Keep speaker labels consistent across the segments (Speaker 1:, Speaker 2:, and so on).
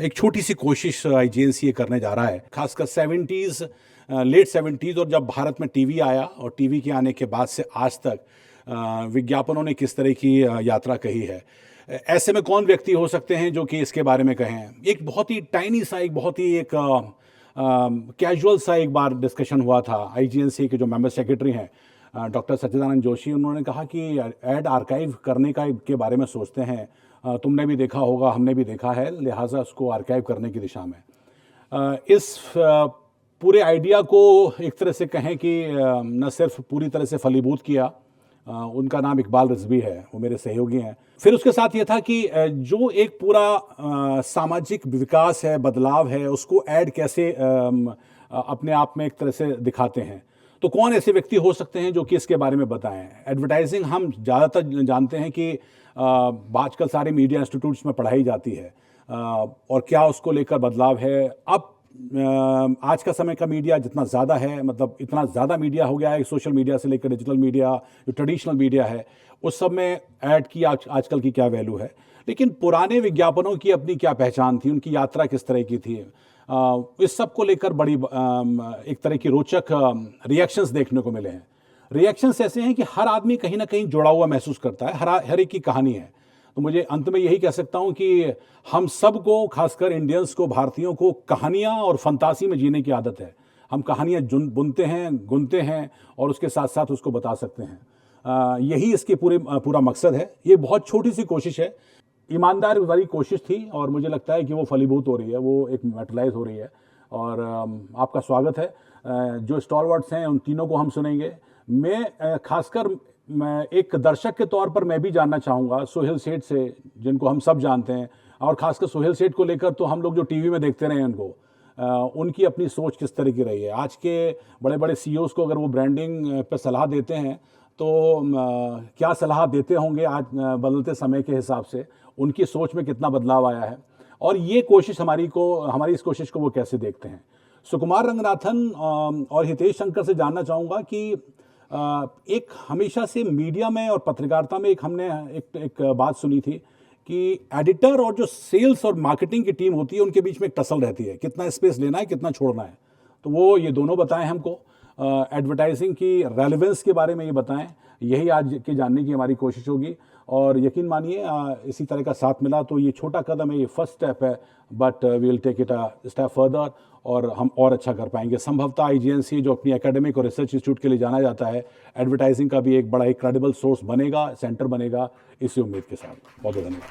Speaker 1: एक छोटी सी कोशिश आईजीएनसी ये करने जा रहा है, खासकर 70s, लेट 70s, और जब भारत में टीवी आया और टीवी के आने के बाद से आज तक विज्ञापनों ने किस तरह की यात्रा कही है। ऐसे में कौन व्यक्ति हो सकते हैं जो कि इसके बारे में कहें। एक बहुत ही टाइनी सा, एक बहुत ही एक कैजुअल सा एक बार डिस्कशन हुआ था। आईजीएनसी के जो मेंबर सेक्रेटरी हैं डॉक्टर सच्चिदानंद जोशी, उन्होंने कहा कि ऐड आर्काइव करने के बारे में सोचते हैं, तुमने भी देखा होगा, हमने भी देखा है, लिहाजा उसको आर्काइव करने की दिशा में। इस पूरे आइडिया को एक तरह से कहें कि न सिर्फ पूरी तरह से फलीभूत किया, उनका नाम इकबाल रिजवी है, वो मेरे सहयोगी हैं। फिर उसके साथ ये था कि जो एक पूरा सामाजिक विकास है, बदलाव है, उसको ऐड कैसे अपने आप में एक तरह से दिखाते हैं। तो कौन ऐसे व्यक्ति हो सकते हैं जो कि इसके बारे में बताएं। एडवर्टाइजिंग हम ज़्यादातर जानते हैं कि आजकल सारे मीडिया इंस्टीट्यूट्स में पढ़ाई जाती है, और क्या उसको लेकर बदलाव है। अब आज का समय का मीडिया जितना ज़्यादा है, मतलब इतना ज़्यादा मीडिया हो गया है, सोशल मीडिया से लेकर डिजिटल मीडिया, जो ट्रेडिशनल मीडिया है, उस सब में ऐड की आजकल की क्या वैल्यू है। लेकिन पुराने विज्ञापनों की अपनी क्या पहचान थी, उनकी यात्रा किस तरह की थी, इस सब को लेकर बड़ी एक तरह की रोचक रिएक्शंस देखने को मिले हैं। रिएक्शंस ऐसे हैं कि हर आदमी कहीं ना कहीं जुड़ा हुआ महसूस करता है, हर एक की कहानी है। तो मुझे अंत में यही कह सकता हूं कि हम सबको, खासकर इंडियंस को, भारतीयों को, कहानियां और फंतासी में जीने की आदत है। हम कहानियां बुनते हैं, गुनते हैं, और उसके साथ साथ उसको बता सकते हैं। यही इसके पूरा मकसद है। ये बहुत छोटी सी कोशिश है, ईमानदार वाली कोशिश थी, और मुझे लगता है कि वो फलीभूत हो रही है, वो एक मेटलाइज हो रही है। और आपका स्वागत है। जो स्टॉलवर्ड्स हैं उन तीनों को हम सुनेंगे। मैं खासकर एक दर्शक के तौर पर मैं भी जानना चाहूँगा सोहेल सेठ से, जिनको हम सब जानते हैं, और खासकर सोहेल सेठ को लेकर तो हम लोग जो टीवी में देखते रहे हैं उनको, उनकी अपनी सोच किस तरह की रही है। आज के बड़े बड़े सीईओज़ को अगर वो ब्रांडिंग पर सलाह देते हैं तो क्या सलाह देते होंगे आज बदलते समय के हिसाब से, उनकी सोच में कितना बदलाव आया है, और ये कोशिश हमारी इस कोशिश को वो कैसे देखते हैं। सुकुमार रंगनाथन और हितेश शंकर से जानना चाहूँगा कि एक हमेशा से मीडिया में और पत्रकारिता में हमने एक बात सुनी थी कि एडिटर और जो सेल्स और मार्केटिंग की टीम होती है, उनके बीच में एक टसल रहती है, कितना स्पेस लेना है, कितना छोड़ना है। तो वो ये दोनों बताएं हमको, एडवर्टाइजिंग की रेलेवेंस के बारे में ये बताएं। यही आज के जानने की हमारी कोशिश होगी। और यकीन मानिए, इसी तरह का साथ मिला तो ये छोटा कदम है, ये फर्स्ट स्टेप है, but we will take it a step further, और हम और अच्छा कर पाएंगे। संभवतः आईजीएनसी जो अपनी एकेडमिक और रिसर्च इंस्टीट्यूट के लिए जाना जाता है, एडवर्टाइजिंग का भी एक बड़ा एक क्रेडिबल सोर्स बनेगा, सेंटर बनेगा, इसी उम्मीद के साथ बहुत बहुत धन्यवाद।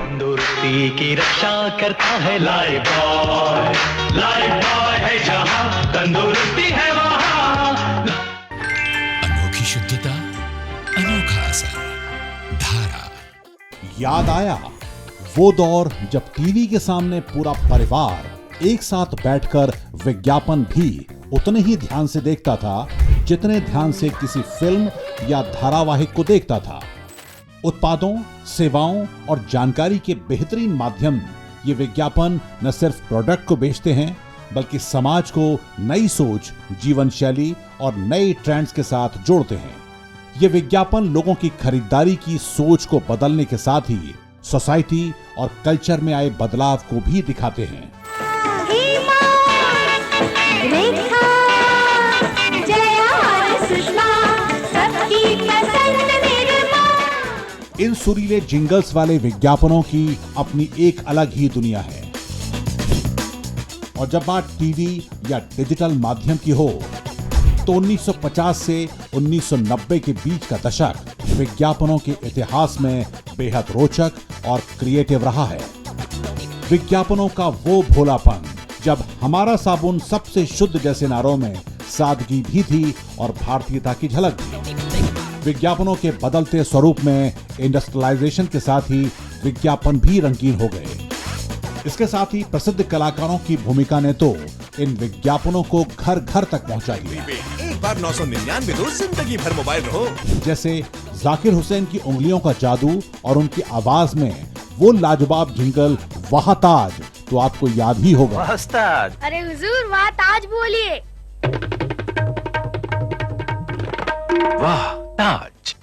Speaker 2: तंदुरुस्ती की रक्षा करता है लाइफबॉय, लाइफबॉय है जहां तंदुरुस्ती है वहां।
Speaker 3: अनोखी शुद्धता, अनोखा असर, धारा।
Speaker 4: याद आया वो दौर जब टीवी के सामने पूरा परिवार एक साथ बैठकर विज्ञापन भी उतने ही ध्यान से देखता था जितने ध्यान से किसी फिल्म या धारावाहिक को देखता था। उत्पादों, सेवाओं और जानकारी के बेहतरीन माध्यम ये विज्ञापन न सिर्फ प्रोडक्ट को बेचते हैं, बल्कि समाज को नई सोच, जीवन शैली और नए ट्रेंड्स के साथ जोड़ते हैं। ये विज्ञापन लोगों की खरीदारी की सोच को बदलने के साथ ही सोसाइटी और कल्चर में आए बदलाव को भी दिखाते हैं। इन सुरीले जिंगल्स वाले विज्ञापनों की अपनी एक अलग ही दुनिया है। और जब बात टीवी या डिजिटल माध्यम की हो तो 1950 से 1990 के बीच का दशक विज्ञापनों के इतिहास में बेहद रोचक और क्रिएटिव रहा है। विज्ञापनों का वो भोलापन जब हमारा साबुन सबसे शुद्ध जैसे नारों में सादगी भी थी और भारतीयता की झलक थी। विज्ञापनों के बदलते स्वरूप में इंडस्ट्रियलाइजेशन के साथ ही विज्ञापन भी रंगीन हो गए। इसके साथ ही प्रसिद्ध कलाकारों की भूमिका ने तो इन विज्ञापनों को घर घर तक पहुंचा दिया।
Speaker 5: एक बार 999 दो, जिंदगी भर मोबाइल रहो।
Speaker 4: जैसे जाकिर हुसैन की उंगलियों का जादू और उनकी आवाज में वो लाजवाब जिंगल वाह ताज, तो आपको याद ही होगा।
Speaker 6: अरे हुजूर, वाह ताज बोलिए।
Speaker 2: वाह ताज।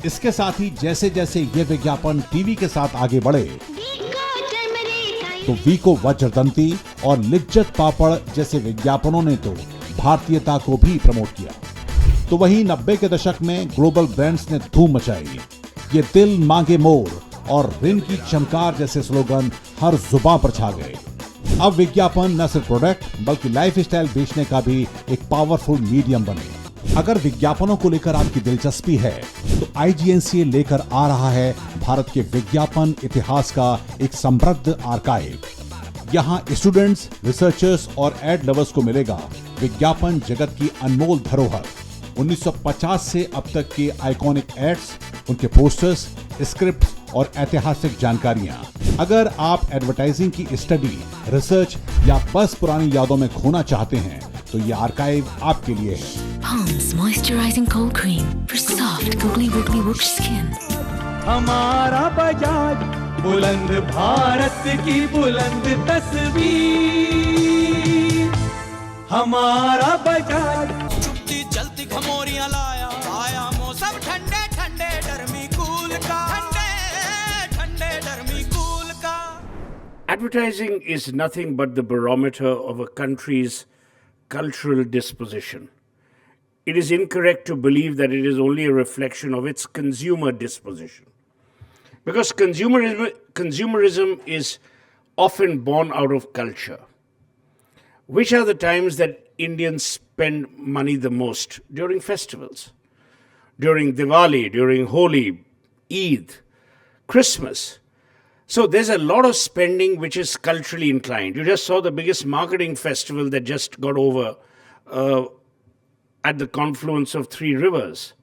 Speaker 4: इसके साथ ही जैसे जैसे ये विज्ञापन टीवी के साथ आगे बढ़े तो वीको वज्रदंती और लिज्जत पापड़ जैसे विज्ञापनों ने तो भारतीयता को भी प्रमोट किया। तो वहीं 90 के दशक में ग्लोबल ब्रांड्स ने धूम मचाई। ये दिल मांगे मोर और रिन की चमकार जैसे स्लोगन हर जुबान पर छा गए। अब विज्ञापन न सिर्फ प्रोडक्ट बल्कि लाइफस्टाइल बेचने का भी एक पावरफुल मीडियम बने। अगर विज्ञापनों को लेकर आपकी दिलचस्पी है तो IGNCA लेकर आ रहा है भारत के विज्ञापन इतिहास का एक समृद्ध आर्काइव। यहाँ स्टूडेंट्स, रिसर्चर्स और एड लवर्स को मिलेगा विज्ञापन जगत की अनमोल धरोहर। 1950 से अब तक के आइकॉनिक एड्स, उनके पोस्टर्स, स्क्रिप्ट्स और ऐतिहासिक जानकारियां। अगर आप एडवर्टाइजिंग की स्टडी, रिसर्च या बस पुरानी यादों में खोना चाहते हैं तो ये आर्काइव आपके लिए है।
Speaker 7: Palms Moisturizing Cold Cream for soft, googly woogly whoosh skin.
Speaker 2: हमारा बजाज, बुलंद भारत की बुलंद तस्वीर। हमारा बजाज,
Speaker 8: चुपती चलती खमोरियां लाया, आया मौसम ठंडे ठंडे डरमी कूल का, ठंडे ठंडे डरमी कूल का।
Speaker 9: Advertising is nothing but the barometer of a country's cultural disposition. It is incorrect to believe that it is only a reflection of its consumer disposition. Because consumerism is often born out of culture. Which are the times that Indians spend money the most? During festivals. During Diwali, during Holi, Eid, Christmas. So there's a lot of spending which is culturally inclined. You just saw the biggest marketing festival that just got over at the confluence of three rivers.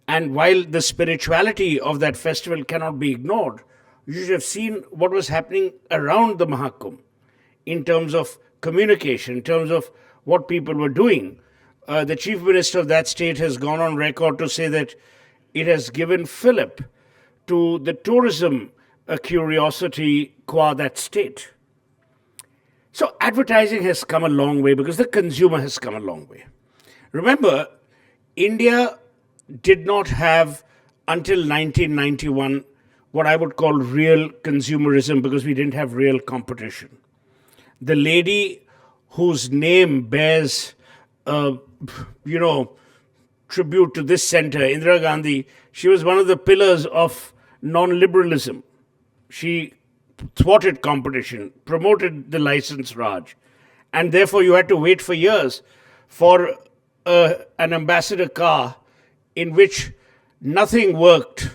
Speaker 9: And while the spirituality of that festival cannot be ignored, you should have seen what was happening around the Mahakumbh in terms of communication, in terms of what people were doing. The chief minister of that state has gone on record to say that it has given fillip to the tourism curiosity qua that state. So advertising has come a long way because the consumer has come a long way. Remember, India did not have until 1991 what I would call real consumerism because we didn't have real competition. The lady whose name bears, tribute to this center, Indira Gandhi, she was one of the pillars of non-liberalism. She thwarted competition, promoted the license Raj, and therefore you had to wait for years for an ambassador car in which nothing worked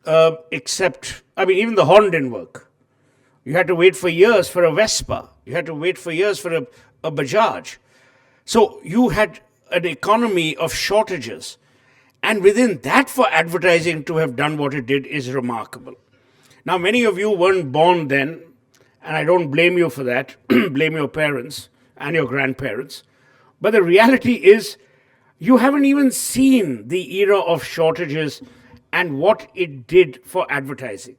Speaker 9: even the horn didn't work. You had to wait for years for a Vespa. You had to wait for years for a Bajaj. So you had an economy of shortages. And within that, for advertising to have done what it did is remarkable. Now, many of you weren't born then, and I don't blame you for that. Blame your parents and your grandparents. But the reality is, you haven't even seen the era of shortages and what it did for advertising.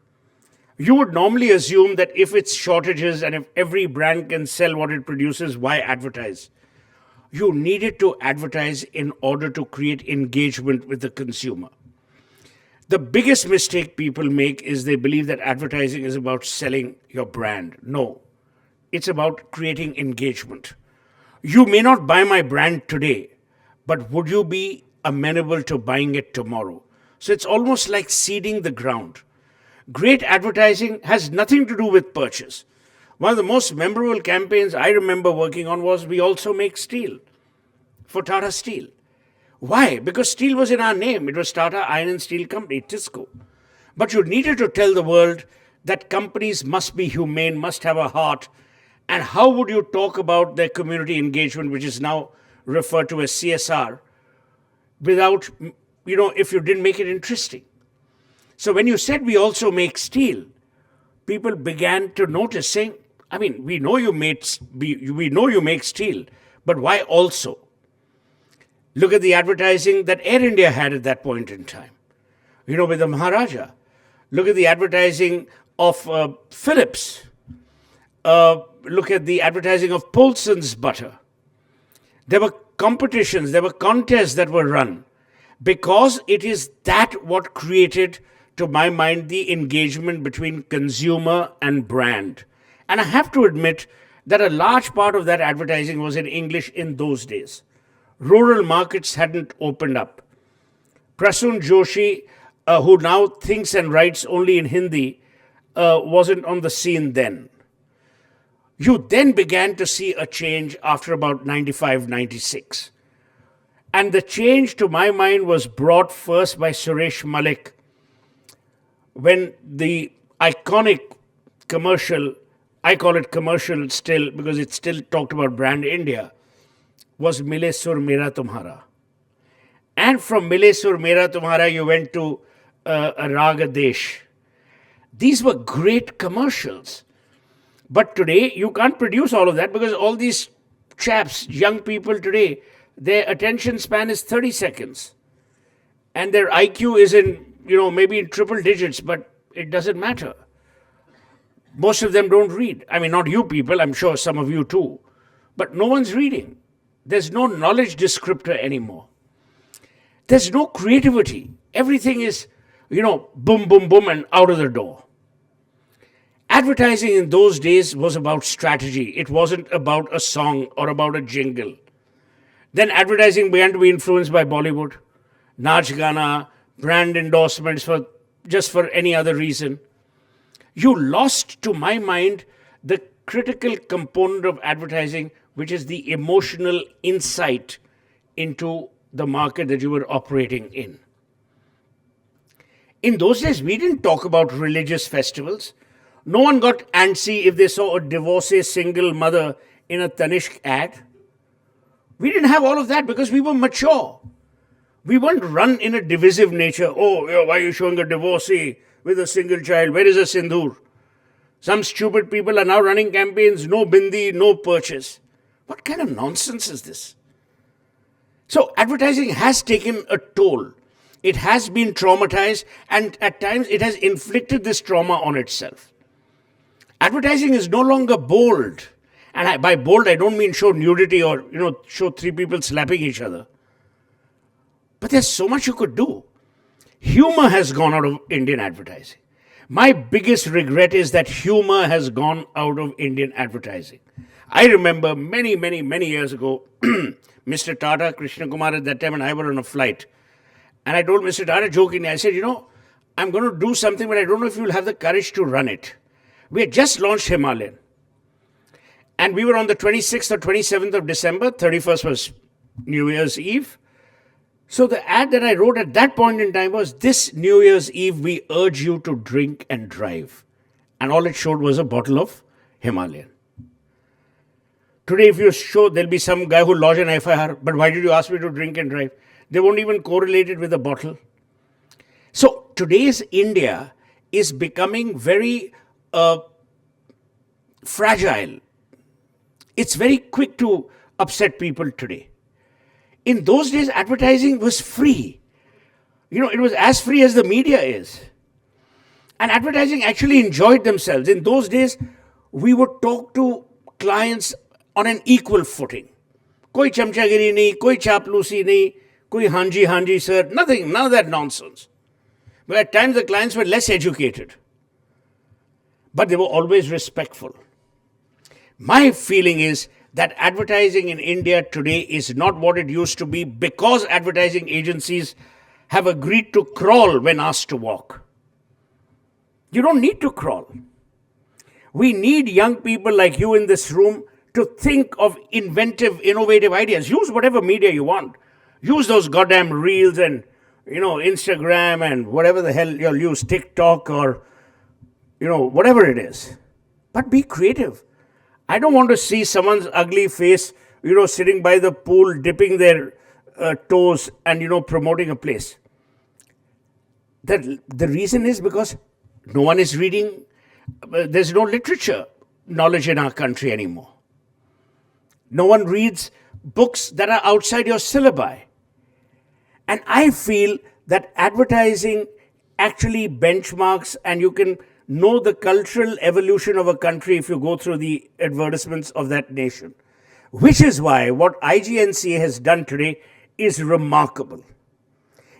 Speaker 9: You would normally assume that if it's shortages and if every brand can sell what it produces, why advertise? You needed to advertise in order to create engagement with the consumer. The biggest mistake people make is they believe that advertising is about selling your brand. No, it's about creating engagement. You may not buy my brand today, but would you be amenable to buying it tomorrow? So it's almost like seeding the ground. Great advertising has nothing to do with purchase. One of the most memorable campaigns I remember working on was We Also Make Steel for Tata Steel. Why? Because steel was in our name. It was Tata Iron and Steel Company, TISCO. But you needed to tell the world that companies must be humane, must have a heart. And how would you talk about their community engagement, which is now referred to as CSR, without, if you didn't make it interesting? So when you said we also make steel, people began to notice, saying, we know you make steel, but why also? Look at the advertising that Air India had at that point in time, with the Maharaja. Look at the advertising of Philips. Look at the advertising of Polson's butter. There were competitions, there were contests that were run because it is that what created, to my mind, the engagement between consumer and brand. And I have to admit that a large part of that advertising was in English in those days. Rural markets hadn't opened up. Prasun Joshi, who now thinks and writes only in Hindi, wasn't on the scene then. You then began to see a change after about 95, 96. And the change, to my mind, was brought first by Suresh Malik when the iconic commercial, I call it commercial still because it still talked about brand India, was Mile Sur Mera Tumhara. And from Mile Sur Mera Tumhara, you went to Raga Desh. These were great commercials. But today, you can't produce all of that because all these chaps, young people today, their attention span is 30 seconds. And their IQ is in, maybe in triple digits, but it doesn't matter. Most of them don't read. I mean, not you people, I'm sure some of you too. But no one's reading. There's no knowledge descriptor anymore. There's no creativity. Everything is, boom, boom, boom, and out of the door. Advertising in those days was about strategy. It wasn't about a song or about a jingle. Then advertising began to be influenced by Bollywood, Naach Gana, brand endorsements just for any other reason. You lost, to my mind, the critical component of advertising, which is the emotional insight into the market that you were operating in. In those days, we didn't talk about religious festivals. No one got antsy if they saw a divorcee single mother in a Tanishq ad. We didn't have all of that because we were mature. We weren't run in a divisive nature. Oh, why are you showing a divorcee with a single child? Where is a sindoor? Some stupid people are now running campaigns, no bindi, no purchase. What kind of nonsense is this? So advertising has taken a toll. It has been traumatized, and at times it has inflicted this trauma on itself. Advertising is no longer bold. And by bold, I don't mean show nudity or, show three people slapping each other. But there's so much you could do. Humor has gone out of Indian advertising. My biggest regret is that humor has gone out of Indian advertising. I remember many, many, many years ago, Mr. Tata, Krishna Kumar at that time, and I were on a flight. And I told Mr. Tata jokingly, I said, I'm going to do something, but I don't know if you'll have the courage to run it. We had just launched Himalayan. And we were on the 26th or 27th of December. 31st was New Year's Eve. So the ad that I wrote at that point in time was, this New Year's Eve, we urge you to drink and drive. And all it showed was a bottle of Himalayan. Today, if you show, there'll be some guy who lodge an FIR, but why did you ask me to drink and drive? They won't even correlate it with a bottle. So today's India is becoming very fragile. It's very quick to upset people today. In those days, advertising was free. It was as free as the media is. And advertising actually enjoyed themselves. In those days, we would talk to clients on an equal footing. Koi chamchagiri nahi, koi chaplusi nahi, koi hanji sir, nothing, none of that nonsense. But at times the clients were less educated. But they were always respectful. My feeling is that advertising in India today is not what it used to be because advertising agencies have agreed to crawl when asked to walk. You don't need to crawl. We need young people like you in this room to think of inventive, innovative ideas. Use whatever media you want. Use those goddamn reels and, Instagram and whatever the hell you'll use, TikTok or, whatever it is. But be creative. I don't want to see someone's ugly face, sitting by the pool, dipping their toes and, promoting a place. The reason is because no one is reading. There's no literature knowledge in our country anymore. No one reads books that are outside your syllabi. And I feel that advertising actually benchmarks, and you can know the cultural evolution of a country if you go through the advertisements of that nation. Which is why what IGNCA has done today is remarkable.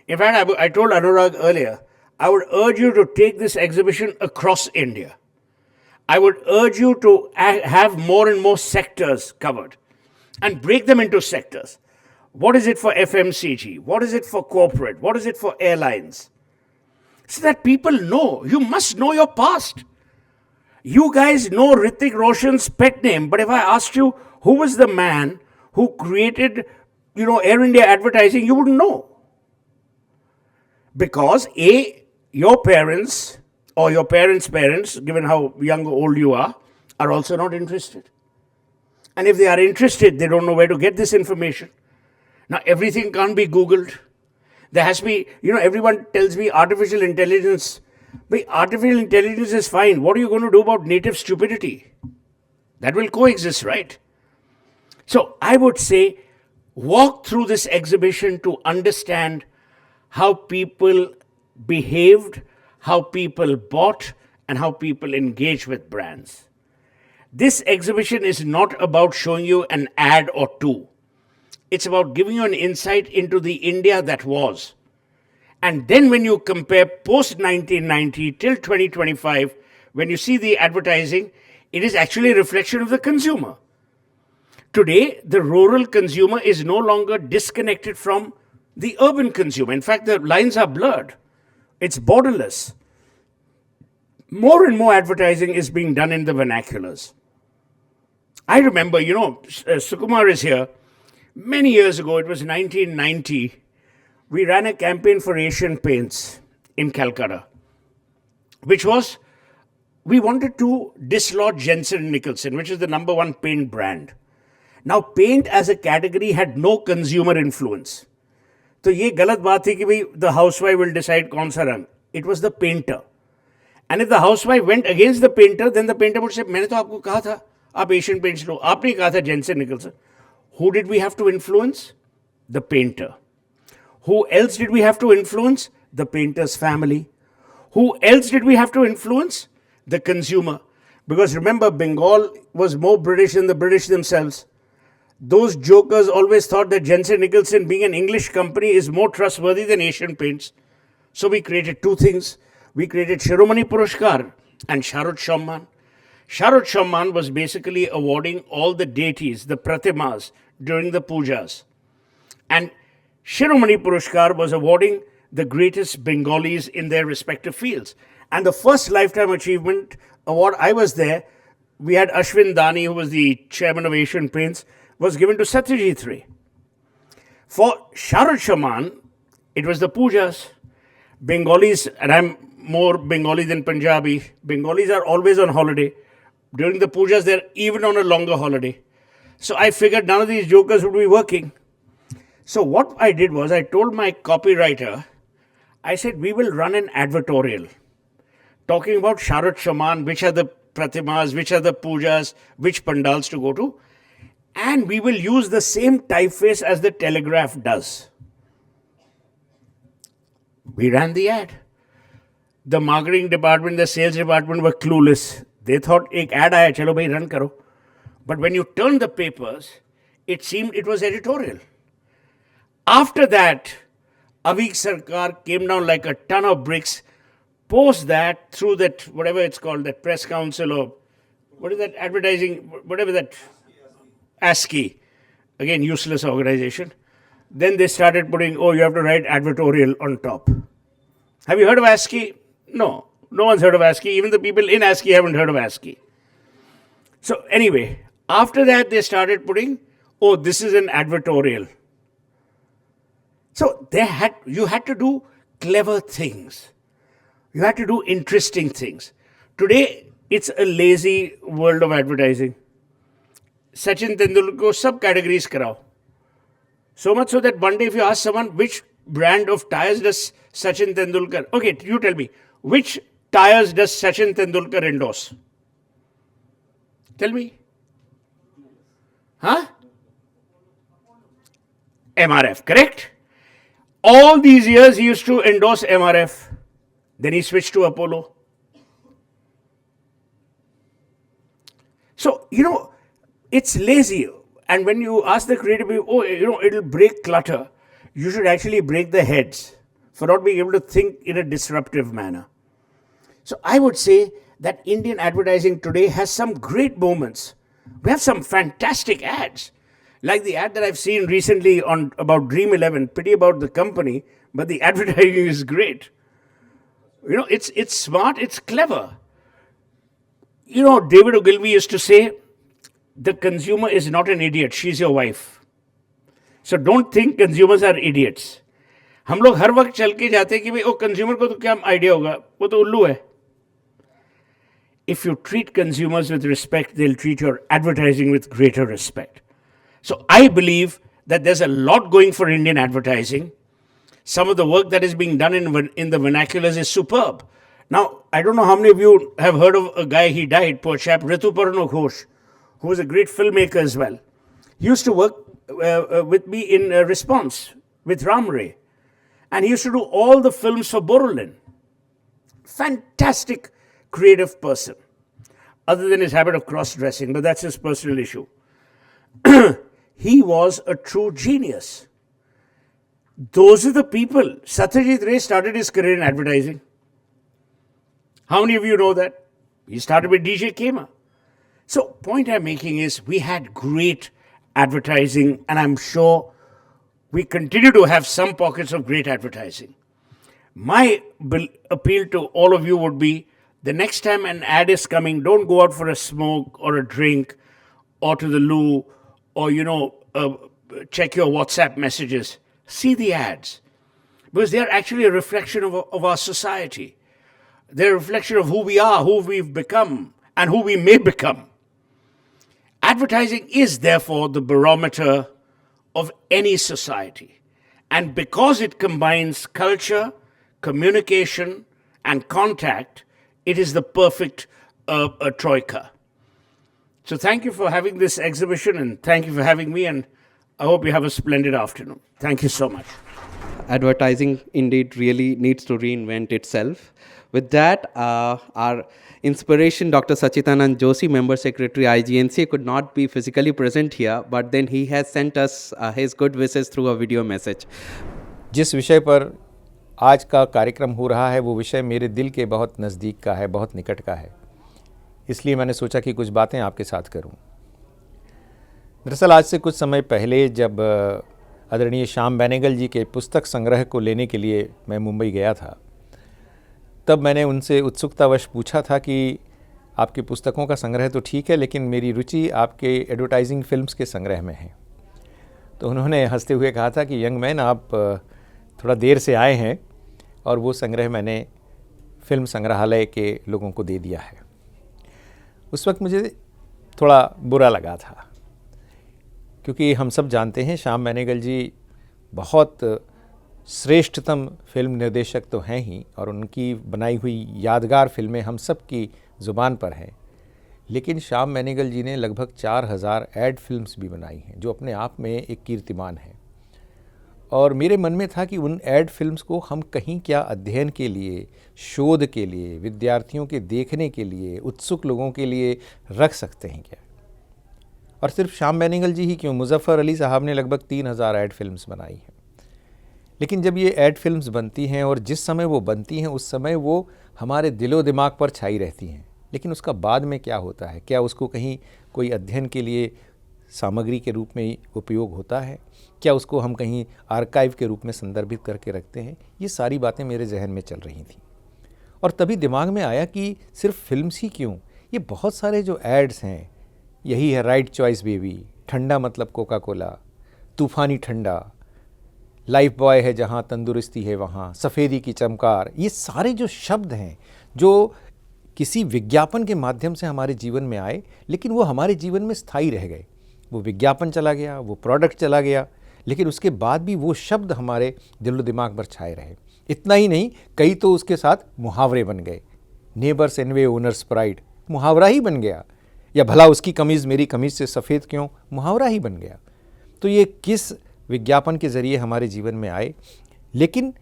Speaker 9: In fact, I told Anurag earlier, I would urge you to take this exhibition across India. I would urge you to have more and more sectors covered and break them into sectors. What is it for FMCG? What is it for corporate? What is it for airlines? So that people know. You must know your past. You guys know Hrithik Roshan's pet name, but if I asked you who was the man who created, Air India advertising, you wouldn't know. Because your parents or your parents' parents, given how young or old you are also not interested. And if they are interested, they don't know where to get this information. Now, everything can't be Googled. There has to be, everyone tells me artificial intelligence. But artificial intelligence is fine. What are you going to do about native stupidity? That will coexist, right? So I would say, walk through this exhibition to understand how people behaved, how people bought, and how people engage with brands. This exhibition is not about showing you an ad or two. It's about giving you an insight into the India that was. And then when you compare post-1990 till 2025, when you see the advertising, it is actually a reflection of the consumer. Today, the rural consumer is no longer disconnected from the urban consumer. In fact, the lines are blurred. It's borderless. More and more advertising is being done in the vernaculars. I remember, Sukumar is here. Many years ago, it was 1990, we ran a campaign for Asian Paints in Calcutta, which was, we wanted to dislodge Jensen Nicholson, which is the number one paint brand. Now, paint as a category had no consumer influence. So, ये गलत बात थी कि भाई the housewife will decide कौन सा रंग. It was the painter. And if the housewife went against the painter, then the painter would say, मैंने तो आपको कहा था, आप Asian Paints लो. आपने कहा था Jensen Nicholson. Who did we have to influence? The painter. Who else did we have to influence? The painter's family. Who else did we have to influence? The consumer. Because remember, Bengal was more British than the British themselves. Those jokers always thought that Jensen Nicholson, being an English company, is more trustworthy than Asian Paints. So we created two things. We created Shiromani Purushkar and Sharad Shamman. Sharad Shamman was basically awarding all the deities, the pratimas, during the pujas. And Shiromani Purushkar was awarding the greatest Bengalis in their respective fields. And the first Lifetime Achievement Award, I was there, we had Ashwin Dani, who was the chairman of Asian Paints, was given to Satyajit Ray. For Sharad Shamman, it was the pujas. Bengalis, and I'm more Bengali than Punjabi, Bengalis are always on holiday. During the pujas, they're even on a longer holiday. So I figured none of these jokers would be working. So what I did was, I told my copywriter, I said, we will run an advertorial talking about Sharad Shamman, which are the pratimas, which are the pujas, which pandals to go to. And we will use the same typeface as the Telegraph does. We ran the ad. The marketing department, the sales department were clueless. They thought, ek ad aaya, chalo bhai, run karo. But when you turned the papers, it seemed it was editorial. After that, Avik Sarkar came down like a ton of bricks. Post that, through that, whatever it's called, that press council or what is that advertising, whatever that, ASCII, again, useless organization. Then they started putting, you have to write advertorial on top. Have you heard of ASCII? No, no one's heard of ASCII. Even the people in ASCII haven't heard of ASCII. So anyway, after that they started putting, this is an advertorial. So you had to do clever things. You had to do interesting things. Today, it's a lazy world of advertising. Sachin Tendulkar ko sab categories karao. So much so that one day if you ask someone, which brand of tires does Sachin Tendulkar, okay, you tell me, which tires does Sachin Tendulkar endorse? Tell me. Huh? MRF, correct? All these years he used to endorse MRF. Then he switched to Apollo. So, it's lazy. And when you ask the creative people, it'll break clutter, you should actually break the heads. for not being able to think in a disruptive manner. So I would say that Indian advertising today has some great moments. We have some fantastic ads, like the ad that I've seen recently on about Dream 11. Pity about the company, but the advertising is great. You know, it's smart, it's clever. You know, David Ogilvy used to say, the consumer is not an idiot, she's your wife. So don't think consumers are idiots. हम लोग हर वक्त चल के जाते हैं कि भाई वो कंज्यूमर को तो क्या आइडिया होगा, वो तो उल्लू है. If you treat consumers with respect, they'll treat your advertising with greater respect. So I believe that there's a lot going for Indian advertising. Some of the work that is being done in the vernaculars is superb. Now, I don't know how many of you have heard of a guy, he died, poor chap, Rituparno Ghosh, who was a great filmmaker as well. He used to work with me in Response with Ram Ray. And he used to do all the films for Borolin. Fantastic creative person, other than his habit of cross-dressing, but that's his personal issue. He was a true genius. Those are the people. Satyajit Ray started his career in advertising. How many of you know that? He started with DJ Kema. So, point I'm making is we had great advertising, and I'm sure we continue to have some pockets of great advertising. My appeal to all of you would be, the next time an ad is coming, don't go out for a smoke or a drink or to the loo or, check your WhatsApp messages. See the ads, because they are actually a reflection of our society. They're a reflection of who we are, who we've become, and who we may become. Advertising is therefore the barometer of any society. And because it combines culture, communication, and contact, it is the perfect troika. So thank you for having this exhibition, and thank you for having me, and I hope you have a splendid afternoon. Thank you so much.
Speaker 10: Advertising indeed really needs to reinvent itself. With that, our inspiration, Dr. Sachidanand Joshi, Member Secretary IGNC, could not be physically present here, but then he has sent us his good wishes through a video message.
Speaker 11: जिस विषय पर आज का कार्यक्रम हो रहा है वो विषय मेरे दिल के बहुत नज़दीक का है, बहुत निकट का है, इसलिए मैंने सोचा कि कुछ बातें आपके साथ करूं। दरअसल आज से कुछ समय पहले जब आदरणीय श्याम बेनेगल जी के पुस्तक संग्रह को लेने के लिए मैं मुंबई गया था, तब मैंने उनसे उत्सुकतावश पूछा था कि आपकी पुस्तकों का संग्रह तो ठीक है, लेकिन मेरी रुचि आपके एडवर्टाइजिंग फिल्म्स के संग्रह में है। तो उन्होंने हंसते हुए कहा था कि यंग मैन, आप थोड़ा देर से आए हैं और वो संग्रह मैंने फिल्म संग्रहालय के लोगों को दे दिया है। उस वक्त मुझे थोड़ा बुरा लगा था, क्योंकि हम सब जानते हैं श्याम बेनेगल जी बहुत श्रेष्ठतम फिल्म निर्देशक तो हैं ही, और उनकी बनाई हुई यादगार फिल्में हम सब की ज़ुबान पर हैं। लेकिन श्याम बेनेगल जी ने लगभग 4000 एड फिल्म्स भी बनाई हैं, जो अपने आप में एक कीर्तिमान है। और मेरे मन में था कि उन एड फिल्म्स को हम कहीं क्या अध्ययन के लिए, शोध के लिए, विद्यार्थियों के देखने के लिए, उत्सुक लोगों के लिए रख सकते हैं क्या। और सिर्फ श्याम बेनेगल जी ही क्यों, मुजफ्फर अली साहब ने लगभग 3000 एड फिल्म्स बनाई हैं। लेकिन जब ये एड फिल्म्स बनती हैं और जिस समय वो बनती हैं उस समय वो हमारे दिलो दिमाग पर छाई रहती हैं, लेकिन उसका बाद में क्या होता है, क्या उसको कहीं कोई अध्ययन के लिए सामग्री के रूप में उपयोग होता है, क्या उसको हम कहीं आर्काइव के रूप में संदर्भित करके रखते हैं, ये सारी बातें मेरे जहन में चल रही थी। और तभी दिमाग में आया कि सिर्फ फिल्म्स ही क्यों, ये बहुत सारे जो एड्स हैं, यही है राइट चॉइस बेबी, ठंडा मतलब कोका कोला, तूफ़ानी ठंडा, लाइफ बॉय है जहाँ तंदुरुस्ती है वहाँ, सफ़ेदी की चमकार, ये सारे जो शब्द हैं जो किसी विज्ञापन के माध्यम से हमारे जीवन में आए, लेकिन वो हमारे जीवन में स्थायी रह गए। वो विज्ञापन चला गया, वो प्रोडक्ट चला गया, लेकिन उसके बाद भी वो शब्द हमारे दिलो दिमाग पर छाए रहे। इतना ही नहीं, कई तो उसके साथ मुहावरे बन गए। नेबर्स एनवे ओनर्स प्राइड मुहावरा ही बन गया, या भला उसकी कमीज़ मेरी कमीज़ से सफ़ेद क्यों, मुहावरा ही बन गया। तो ये किस विज्ञापन के ज़रिए हमारे जीवन में आए, लेकिन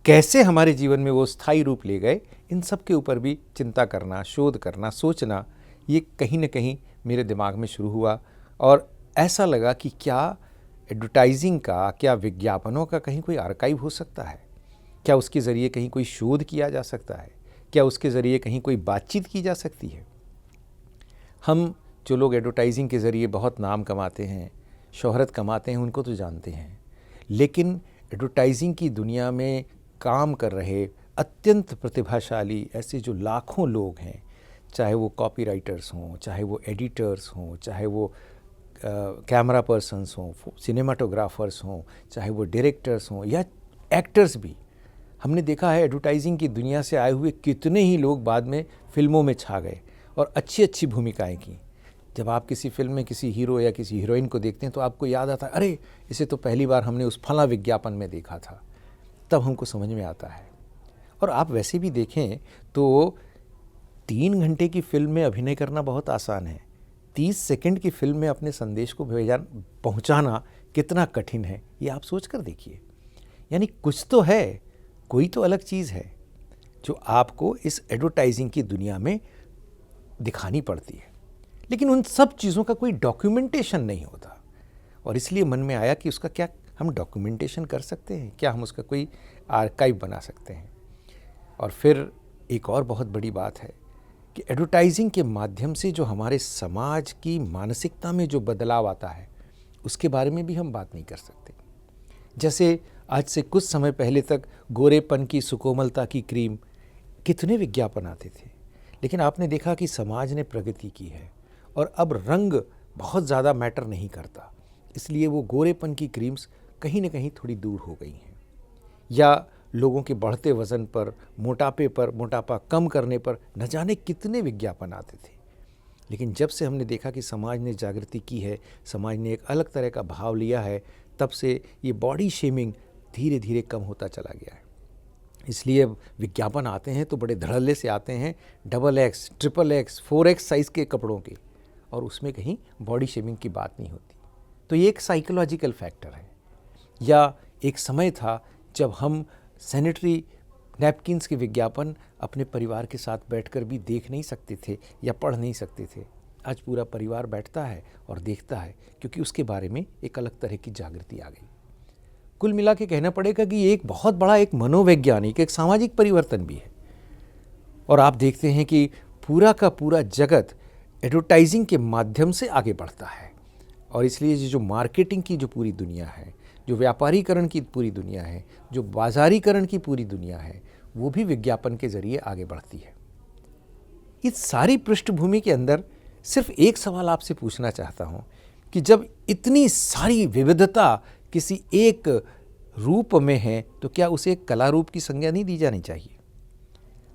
Speaker 11: कैसे हमारे जीवन में वो स्थायी रूप ले गए, इन सब के ऊपर भी चिंता करना, शोध करना, सोचना, ये कहीं न कहीं मेरे दिमाग में शुरू हुआ। और ऐसा लगा कि क्या एडवर्टाइजिंग का, क्या विज्ञापनों का कहीं कोई आर्काइव हो सकता है, क्या उसके ज़रिए कहीं कोई शोध किया जा सकता है? क्या उसके ज़रिए कहीं कोई बातचीत की जा सकती है? हम जो लोग एडवर्टाइजिंग के ज़रिए बहुत नाम कमाते हैं, शोहरत कमाते हैं, उनको तो जानते हैं, लेकिन एडवर्टाइजिंग की दुनिया में काम कर रहे अत्यंत प्रतिभाशाली ऐसे जो लाखों लोग हैं, चाहे वो कॉपीराइटर्स हों, चाहे वो एडिटर्स हों, चाहे वो कैमरा पर्सन्स हों, सिनेमाटोग्राफर्स हों, चाहे वो डायरेक्टर्स हों या एक्टर्स भी, हमने देखा है एडवर्टाइजिंग की दुनिया से आए हुए कितने ही लोग बाद में फिल्मों में छा गए और अच्छी अच्छी भूमिकाएं की। जब आप किसी फिल्म में किसी हीरो या किसी हीरोइन को देखते हैं तो आपको याद आता है, अरे इसे तो पहली बार हमने उस फला विज्ञापन में देखा था, तब हमको समझ में आता है। और आप वैसे भी देखें तो 3 घंटे की फिल्म में अभिनय करना बहुत आसान है, 30 सेकंड की फिल्म में अपने संदेश को पहुंचाना कितना कठिन है, ये आप सोच कर देखिए। यानी कुछ तो है, कोई तो अलग चीज़ है जो आपको इस एडवर्टाइजिंग की दुनिया में दिखानी पड़ती है, लेकिन उन सब चीज़ों का कोई डॉक्यूमेंटेशन नहीं होता। और इसलिए मन में आया कि उसका क्या हम डॉक्यूमेंटेशन कर सकते हैं, क्या हम उसका कोई आर्काइव बना सकते हैं। और फिर एक और बहुत बड़ी बात है कि एडवर्टाइजिंग के माध्यम से जो हमारे समाज की मानसिकता में जो बदलाव आता है, उसके बारे में भी हम बात नहीं कर सकते। जैसे आज से कुछ समय पहले तक गोरेपन की, सुकोमलता की क्रीम, कितने विज्ञापन आते थे, लेकिन आपने देखा कि समाज ने प्रगति की है और अब रंग बहुत ज़्यादा मैटर नहीं करता, इसलिए वो गोरेपन की क्रीम्स कहीं ना कहीं थोड़ी दूर हो गई हैं। या लोगों के बढ़ते वज़न पर, मोटापे पर, मोटापा कम करने पर न जाने कितने विज्ञापन आते थे। लेकिन जब से हमने देखा कि समाज ने जागृति की है, समाज ने एक अलग तरह का भाव लिया है, तब से ये बॉडी शेमिंग धीरे धीरे कम होता चला गया है। इसलिए विज्ञापन आते हैं तो बड़े धड़ल्ले से आते हैं, XXX, XXX, 4X साइज़ के कपड़ों के, और उसमें कहीं बॉडी शेमिंग की बात नहीं होती। तो ये एक साइकोलॉजिकल फैक्टर है। या एक समय था जब हम सैनिटरी नैपकिन्स के विज्ञापन अपने परिवार के साथ बैठकर भी देख नहीं सकते थे या पढ़ नहीं सकते थे। आज पूरा परिवार बैठता है और देखता है, क्योंकि उसके बारे में एक अलग तरह की जागृति आ गई। कुल मिला के कहना पड़ेगा कि ये एक बहुत बड़ा एक मनोवैज्ञानिक, एक सामाजिक परिवर्तन भी है। और आप देखते हैं कि पूरा का पूरा जगत एडवर्टाइजिंग के माध्यम से आगे बढ़ता है। और इसलिए जो मार्केटिंग की जो पूरी दुनिया है, जो व्यापारीकरण की पूरी दुनिया है, जो बाजारीकरण की पूरी दुनिया है, वो भी विज्ञापन के जरिए आगे बढ़ती है। इस सारी पृष्ठभूमि के अंदर सिर्फ एक सवाल आपसे पूछना चाहता हूँ कि जब इतनी सारी विविधता किसी एक रूप में है, तो क्या उसे एक कला रूप की संज्ञा नहीं दी जानी चाहिए?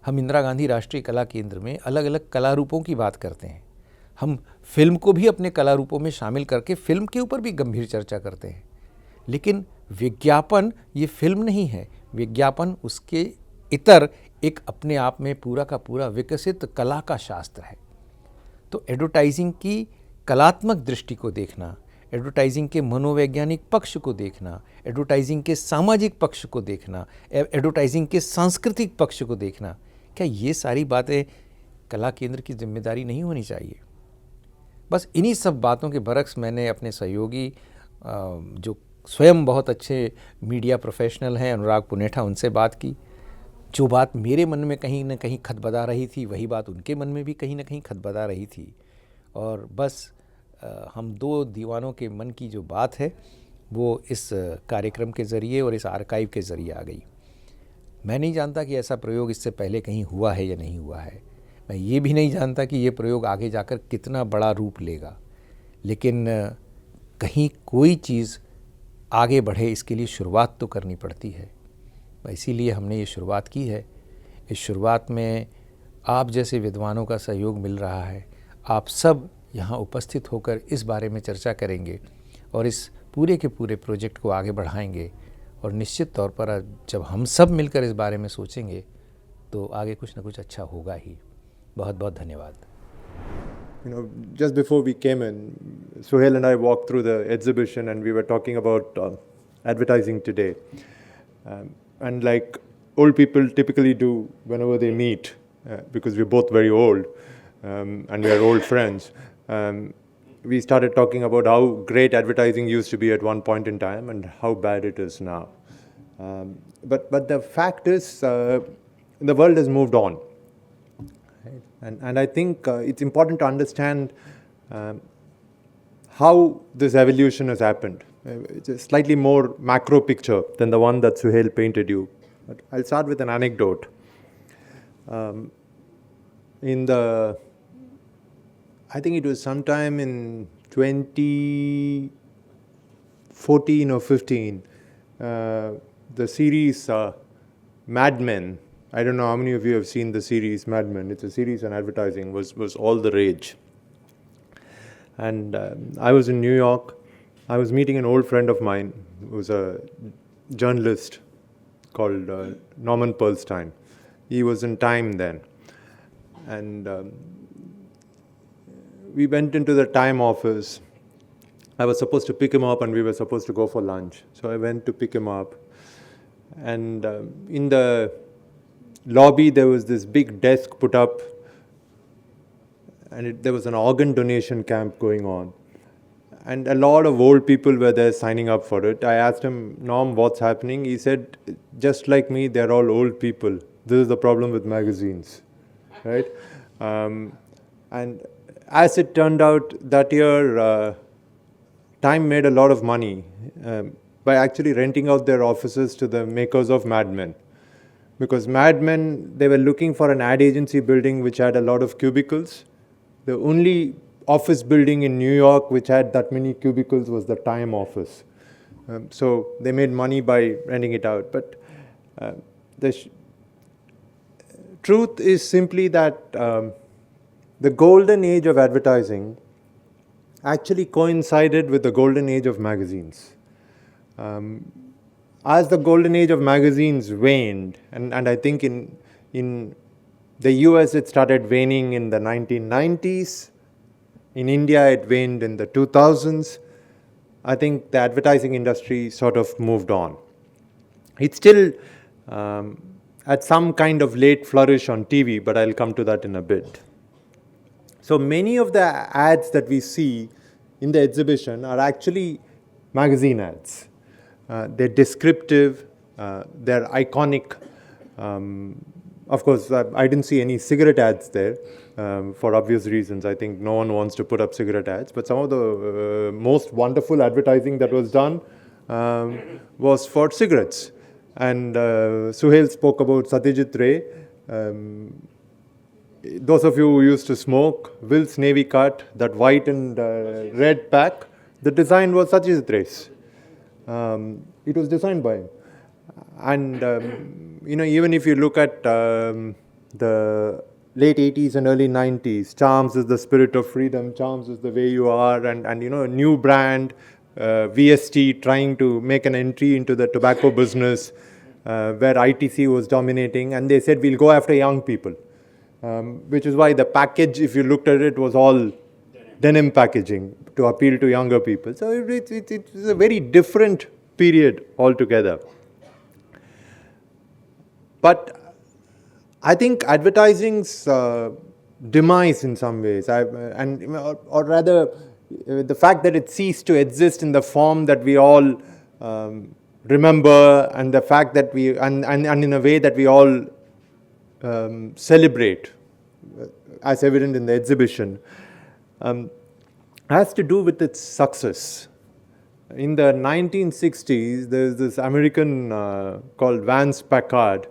Speaker 11: हम इंदिरा गांधी राष्ट्रीय कला केंद्र में अलग अलग कला रूपों की बात करते हैं। हम फिल्म को भी अपने कला रूपों में शामिल करके फिल्म के ऊपर भी गंभीर चर्चा करते हैं। लेकिन विज्ञापन ये फिल्म नहीं है, विज्ञापन उसके इतर एक अपने आप में पूरा का पूरा विकसित कला का शास्त्र है। तो एडवर्टाइजिंग की कलात्मक दृष्टि को देखना, एडवर्टाइजिंग के मनोवैज्ञानिक पक्ष को देखना, एडवर्टाइजिंग के सामाजिक पक्ष को देखना, एडवर्टाइजिंग के सांस्कृतिक पक्ष को देखना, क्या ये सारी बातें कला केंद्र की जिम्मेदारी नहीं होनी चाहिए? बस इन्हीं सब बातों के बरक्स मैंने अपने सहयोगी जो स्वयं बहुत अच्छे मीडिया प्रोफेशनल हैं, अनुराग पुनेठा, उनसे बात की। जो बात मेरे मन में कहीं ना कहीं खदबदा रही थी, वही बात उनके मन में भी कहीं ना कहीं खदबदा रही थी। और बस हम दो दीवानों के मन की जो बात है वो इस कार्यक्रम के ज़रिए और इस आर्काइव के ज़रिए आ गई। मैं नहीं जानता कि ऐसा प्रयोग इससे पहले कहीं हुआ है या नहीं हुआ है। मैं ये भी नहीं जानता कि ये प्रयोग आगे जाकर कितना बड़ा रूप लेगा। लेकिन कहीं कोई चीज़ आगे बढ़े, इसके लिए शुरुआत तो करनी पड़ती है। इसीलिए हमने ये शुरुआत की है। इस शुरुआत में आप जैसे विद्वानों का सहयोग मिल रहा है। आप सब यहाँ उपस्थित होकर इस बारे में चर्चा करेंगे और इस पूरे के पूरे प्रोजेक्ट को आगे बढ़ाएंगे। और निश्चित तौर पर जब हम सब मिलकर इस बारे में सोचेंगे तो आगे कुछ ना कुछ अच्छा होगा ही। बहुत बहुत धन्यवाद।
Speaker 12: You know, just before we came in, Suhail and I walked through the exhibition and we were talking about advertising today. And like old people typically do whenever they meet, because we're both very old and we are old friends, we started talking about how great advertising used to be at one point in time and how bad it is now. But the fact is, the world has moved on. Right? And I think it's important to understand how this evolution has happened. It's a slightly more macro picture than the one that Suhail painted you. But I'll start with an anecdote. I think it was sometime in 2014 or 15, the series Mad Men. I don't know how many of you have seen the series Mad Men. It's a series on advertising, was all the rage. And I was in New York. I was meeting an old friend of mine who was a journalist called Norman Pearlstein. He was in Time then. And we went into the Time office. I was supposed to pick him up and we were supposed to go for lunch. So I went to pick him up. And in the lobby, there was this big desk put up. And there was an organ donation camp going on. And a lot of old people were there signing up for it. I asked him, Norm, what's happening? He said, just like me, they're all old people. This is the problem with magazines, right? And as it turned out, that year, Time made a lot of money by actually renting out their offices to the makers of Mad Men. Because Mad Men, they were looking for an ad agency building which had a lot of cubicles. The only office building in New York which had that many cubicles was the Time office. So they made money by renting it out. But the truth is simply that the golden age of advertising actually coincided with the golden age of magazines. As the golden age of magazines waned, and I think in the US it started waning in the 1990s, in India it waned in the 2000s, I think the advertising industry sort of moved on. It's still at some kind of late flourish on TV, but I'll come to that in a bit. So many of the ads that we see in the exhibition are actually magazine ads. They're descriptive, they're iconic. Of course, I didn't see any cigarette ads there for obvious reasons. I think no one wants to put up cigarette ads. But some of the most wonderful advertising that was done was for cigarettes. And Suhail spoke about Satyajit Ray. Those of you who used to smoke, Will's Navy Cut, that white and red pack, the design was Satyajit Ray's. It was designed by him. And even if you look at the late 80s and early 90s, Charms is the spirit of freedom, Charms is the way you are, and a new brand, VST trying to make an entry into the tobacco business where ITC was dominating, and they said we'll go after young people, which is why the package, if you looked at it, was all denim packaging to appeal to younger people. So it's a very different period altogether. But I think advertising's demise in some ways, or rather the fact that it ceased to exist in the form that we all remember, and the fact that and in a way that we all celebrate, as evident in the exhibition, has to do with its success. In the 1960s, there's this American called Vance Packard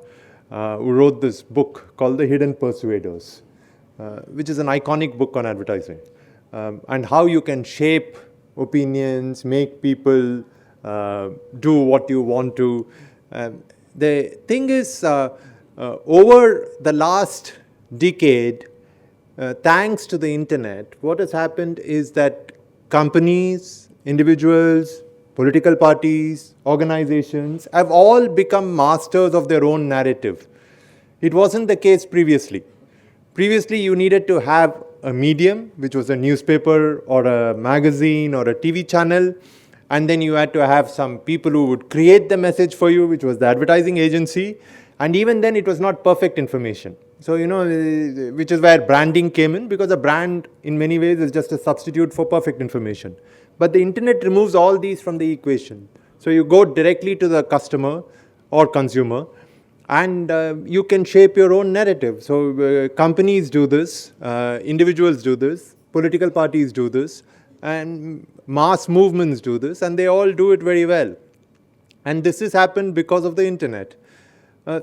Speaker 12: who wrote this book called The Hidden Persuaders, which is an iconic book on advertising, and how you can shape opinions, make people do what you want to. The thing is, over the last decade, thanks to the internet, what has happened is that companies, individuals, political parties, organizations have all become masters of their own narrative. It wasn't the case previously. Previously, you needed to have a medium, which was a newspaper or a magazine or a TV channel, and then you had to have some people who would create the message for you, which was the advertising agency, and even then it was not perfect information. So, which is where branding came in, because a brand in many ways is just a substitute for perfect information. But the internet removes all these from the equation. So you go directly to the customer or consumer, and you can shape your own narrative. So companies do this, individuals do this, political parties do this, and mass movements do this, and they all do it very well. And this has happened because of the internet.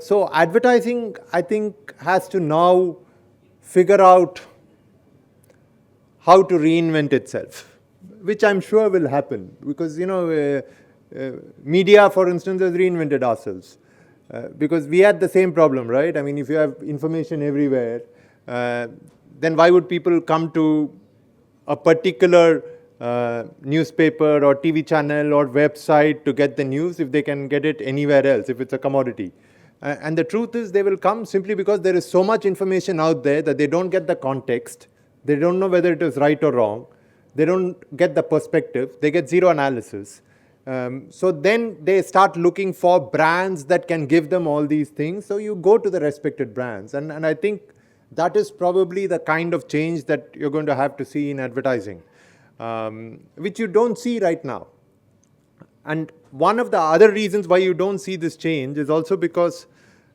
Speaker 12: So advertising, I think, has to now figure out how to reinvent itself, which I'm sure will happen, because, you know, media, for instance, has reinvented ourselves. Because we had the same problem, right? I mean, if you have information everywhere, then why would people come to a particular newspaper or TV channel or website to get the news if they can get it anywhere else, if it's a commodity? And the truth is, they will come simply because there is so much information out there that they don't get the context, they don't know whether it is right or wrong, they don't get the perspective, they get zero analysis. So then they start looking for brands that can give them all these things. So you go to the respected brands. And I think that is probably the kind of change that you're going to have to see in advertising, which you don't see right now. And one of the other reasons why you don't see this change is also because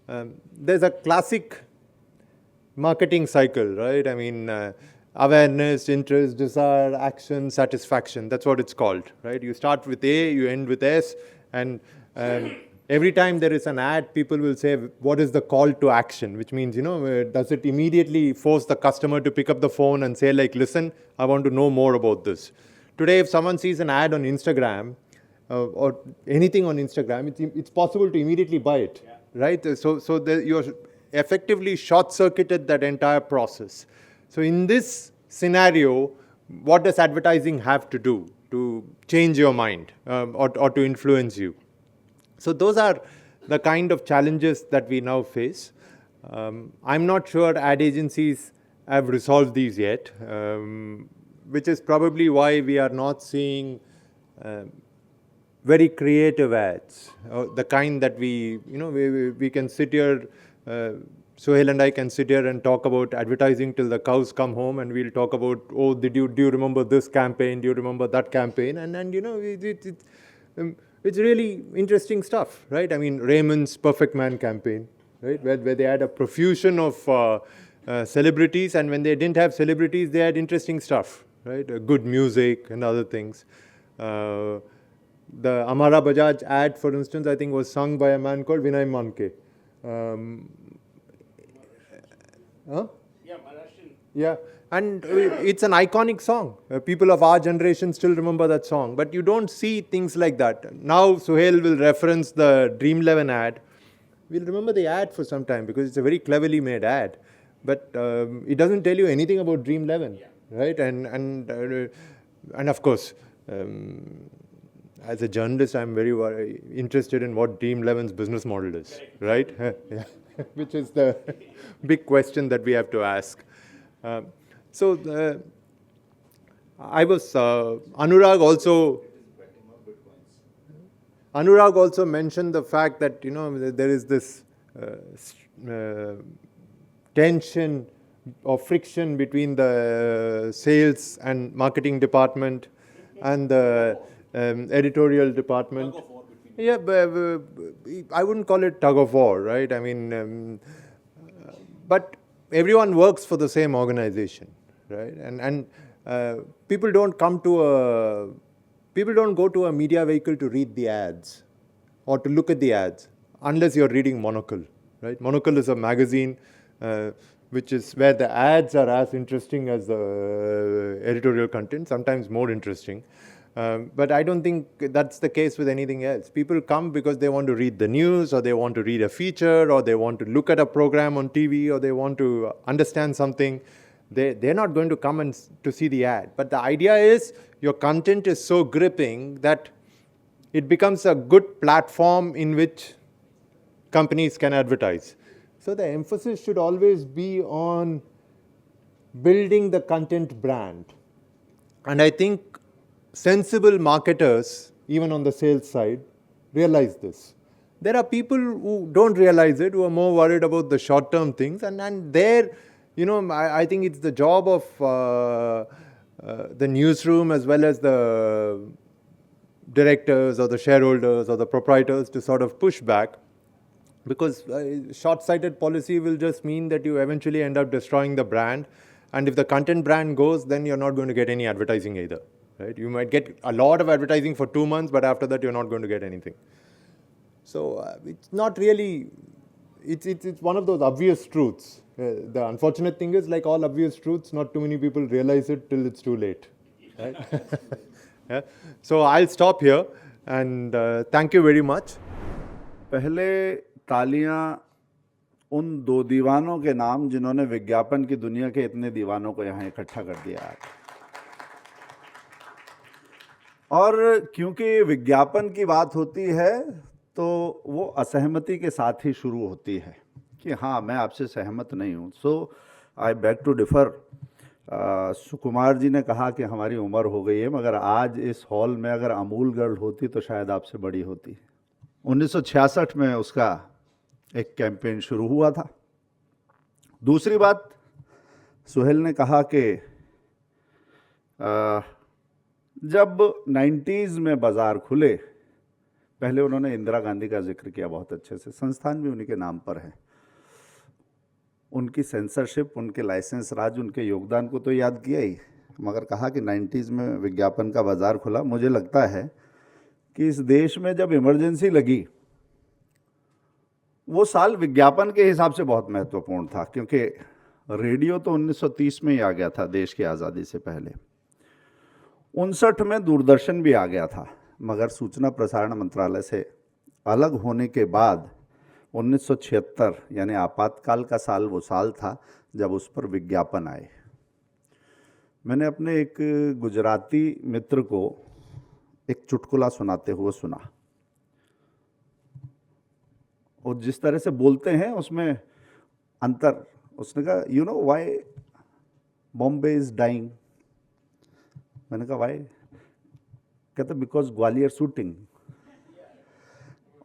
Speaker 12: there's a classic marketing cycle, right? I mean, awareness, interest, desire, action, satisfaction. That's what it's called, right? You start with A, you end with S, and every time there is an ad, people will say, what is the call to action? Which means, you know, does it immediately force the customer to pick up the phone and say, like, listen, I want to know more about this. Today, if someone sees an ad on Instagram, or anything on Instagram, it's possible to immediately buy it, right? So you're effectively short-circuited that entire process. So in this scenario, what does advertising have to do to change your mind or to influence you? So those are the kind of challenges that we now face. I'm not sure ad agencies have resolved these yet, which is probably why we are not seeing very creative ads, the kind that we can sit here, Suhail and I can sit here and talk about advertising till the cows come home, and we'll talk about, oh, do you remember this campaign? Do you remember that campaign? And you know, it's really interesting stuff, right? I mean, Raymond's Perfect Man campaign, right, where they had a profusion of celebrities, and when they didn't have celebrities, they had interesting stuff, right? Good music and other things. The Amara Bajaj ad, for instance, I think was sung by a man called Vinay Manke. Yeah, and it's an iconic song. People of our generation still remember that song, but you don't see things like that. Now Suhail will reference the Dream11 ad. We'll remember the ad for some time because it's a very cleverly made ad, but it doesn't tell you anything about Dream11, right? And of course, as a journalist, I'm very interested in what Dream11's business model is, right? Yeah. Which is the big question that we have to ask. Anurag also mentioned the fact that, you know, there is this tension or friction between the sales and marketing department and the editorial department. Yeah, but I wouldn't call it tug of war, right? I mean, but everyone works for the same organization, right? And people don't go to a media vehicle to read the ads or to look at the ads unless you're reading Monocle, right? Monocle is a magazine which is where the ads are as interesting as the editorial content, sometimes more interesting. But I don't think that's the case with anything else. People come because they want to read the news, or they want to read a feature, or they want to look at a program on TV, or they want to understand something. They're not going to come and to see the ad. But the idea is your content is so gripping that it becomes a good platform in which companies can advertise. So the emphasis should always be on building the content brand. And I think sensible marketers, even on the sales side, realize this. There are people who don't realize it, who are more worried about the short-term things, and there, you know, I think it's the job of the newsroom as well as the directors or the shareholders or the proprietors to sort of push back Because short-sighted policy will just mean that you eventually end up destroying the brand, and if the content brand goes, then you're not going to get any advertising either, right? You might get a lot of advertising for 2 months, but after that you're not going to get anything. So it's not really, it's one of those obvious truths. The unfortunate thing is, like all obvious truths, not too many people realize it till it's too late, right? Yeah? So I'll stop here, and thank you very much.
Speaker 13: पहले तालियां उन 2 दीवानों के नाम जिन्होंने विज्ञापन की दुनिया के इतने दीवानों को यहाँ इकट्ठा कर दिया। और क्योंकि विज्ञापन की बात होती है तो वो असहमति के साथ ही शुरू होती है कि हाँ, मैं आपसे सहमत नहीं हूँ। सो आई बैक टू डिफ़र। सुकुमार जी ने कहा कि हमारी उम्र हो गई है, मगर आज इस हॉल में अगर अमूल गर्ल होती तो शायद आपसे बड़ी होती। 1966 में उसका एक कैंपेन शुरू हुआ था। दूसरी बात, सुहेल ने कहा कि जब 90s में बाज़ार खुले, पहले उन्होंने इंदिरा गांधी का जिक्र किया बहुत अच्छे से, संस्थान भी उन्हीं के नाम पर है। उनकी सेंसरशिप, उनके लाइसेंस राज, उनके योगदान को तो याद किया ही, मगर कहा कि 90s में विज्ञापन का बाज़ार खुला। मुझे लगता है कि इस देश में जब इमरजेंसी लगी, वो साल विज्ञापन के हिसाब से बहुत महत्वपूर्ण था, क्योंकि रेडियो तो 1930 में ही आ गया था देश की आज़ादी से पहले। 59 में दूरदर्शन भी आ गया था, मगर सूचना प्रसारण मंत्रालय से अलग होने के बाद 1976 यानी आपातकाल का साल वो साल था जब उस पर विज्ञापन आए। मैंने अपने एक गुजराती मित्र को एक चुटकुला सुनाते हुए सुना, और जिस तरह से बोलते हैं उसमें अंतर। उसने कहा, you know why Bombay is dying? मैंने कहा वाई? कहते बिकॉज ग्वालियर शूटिंग।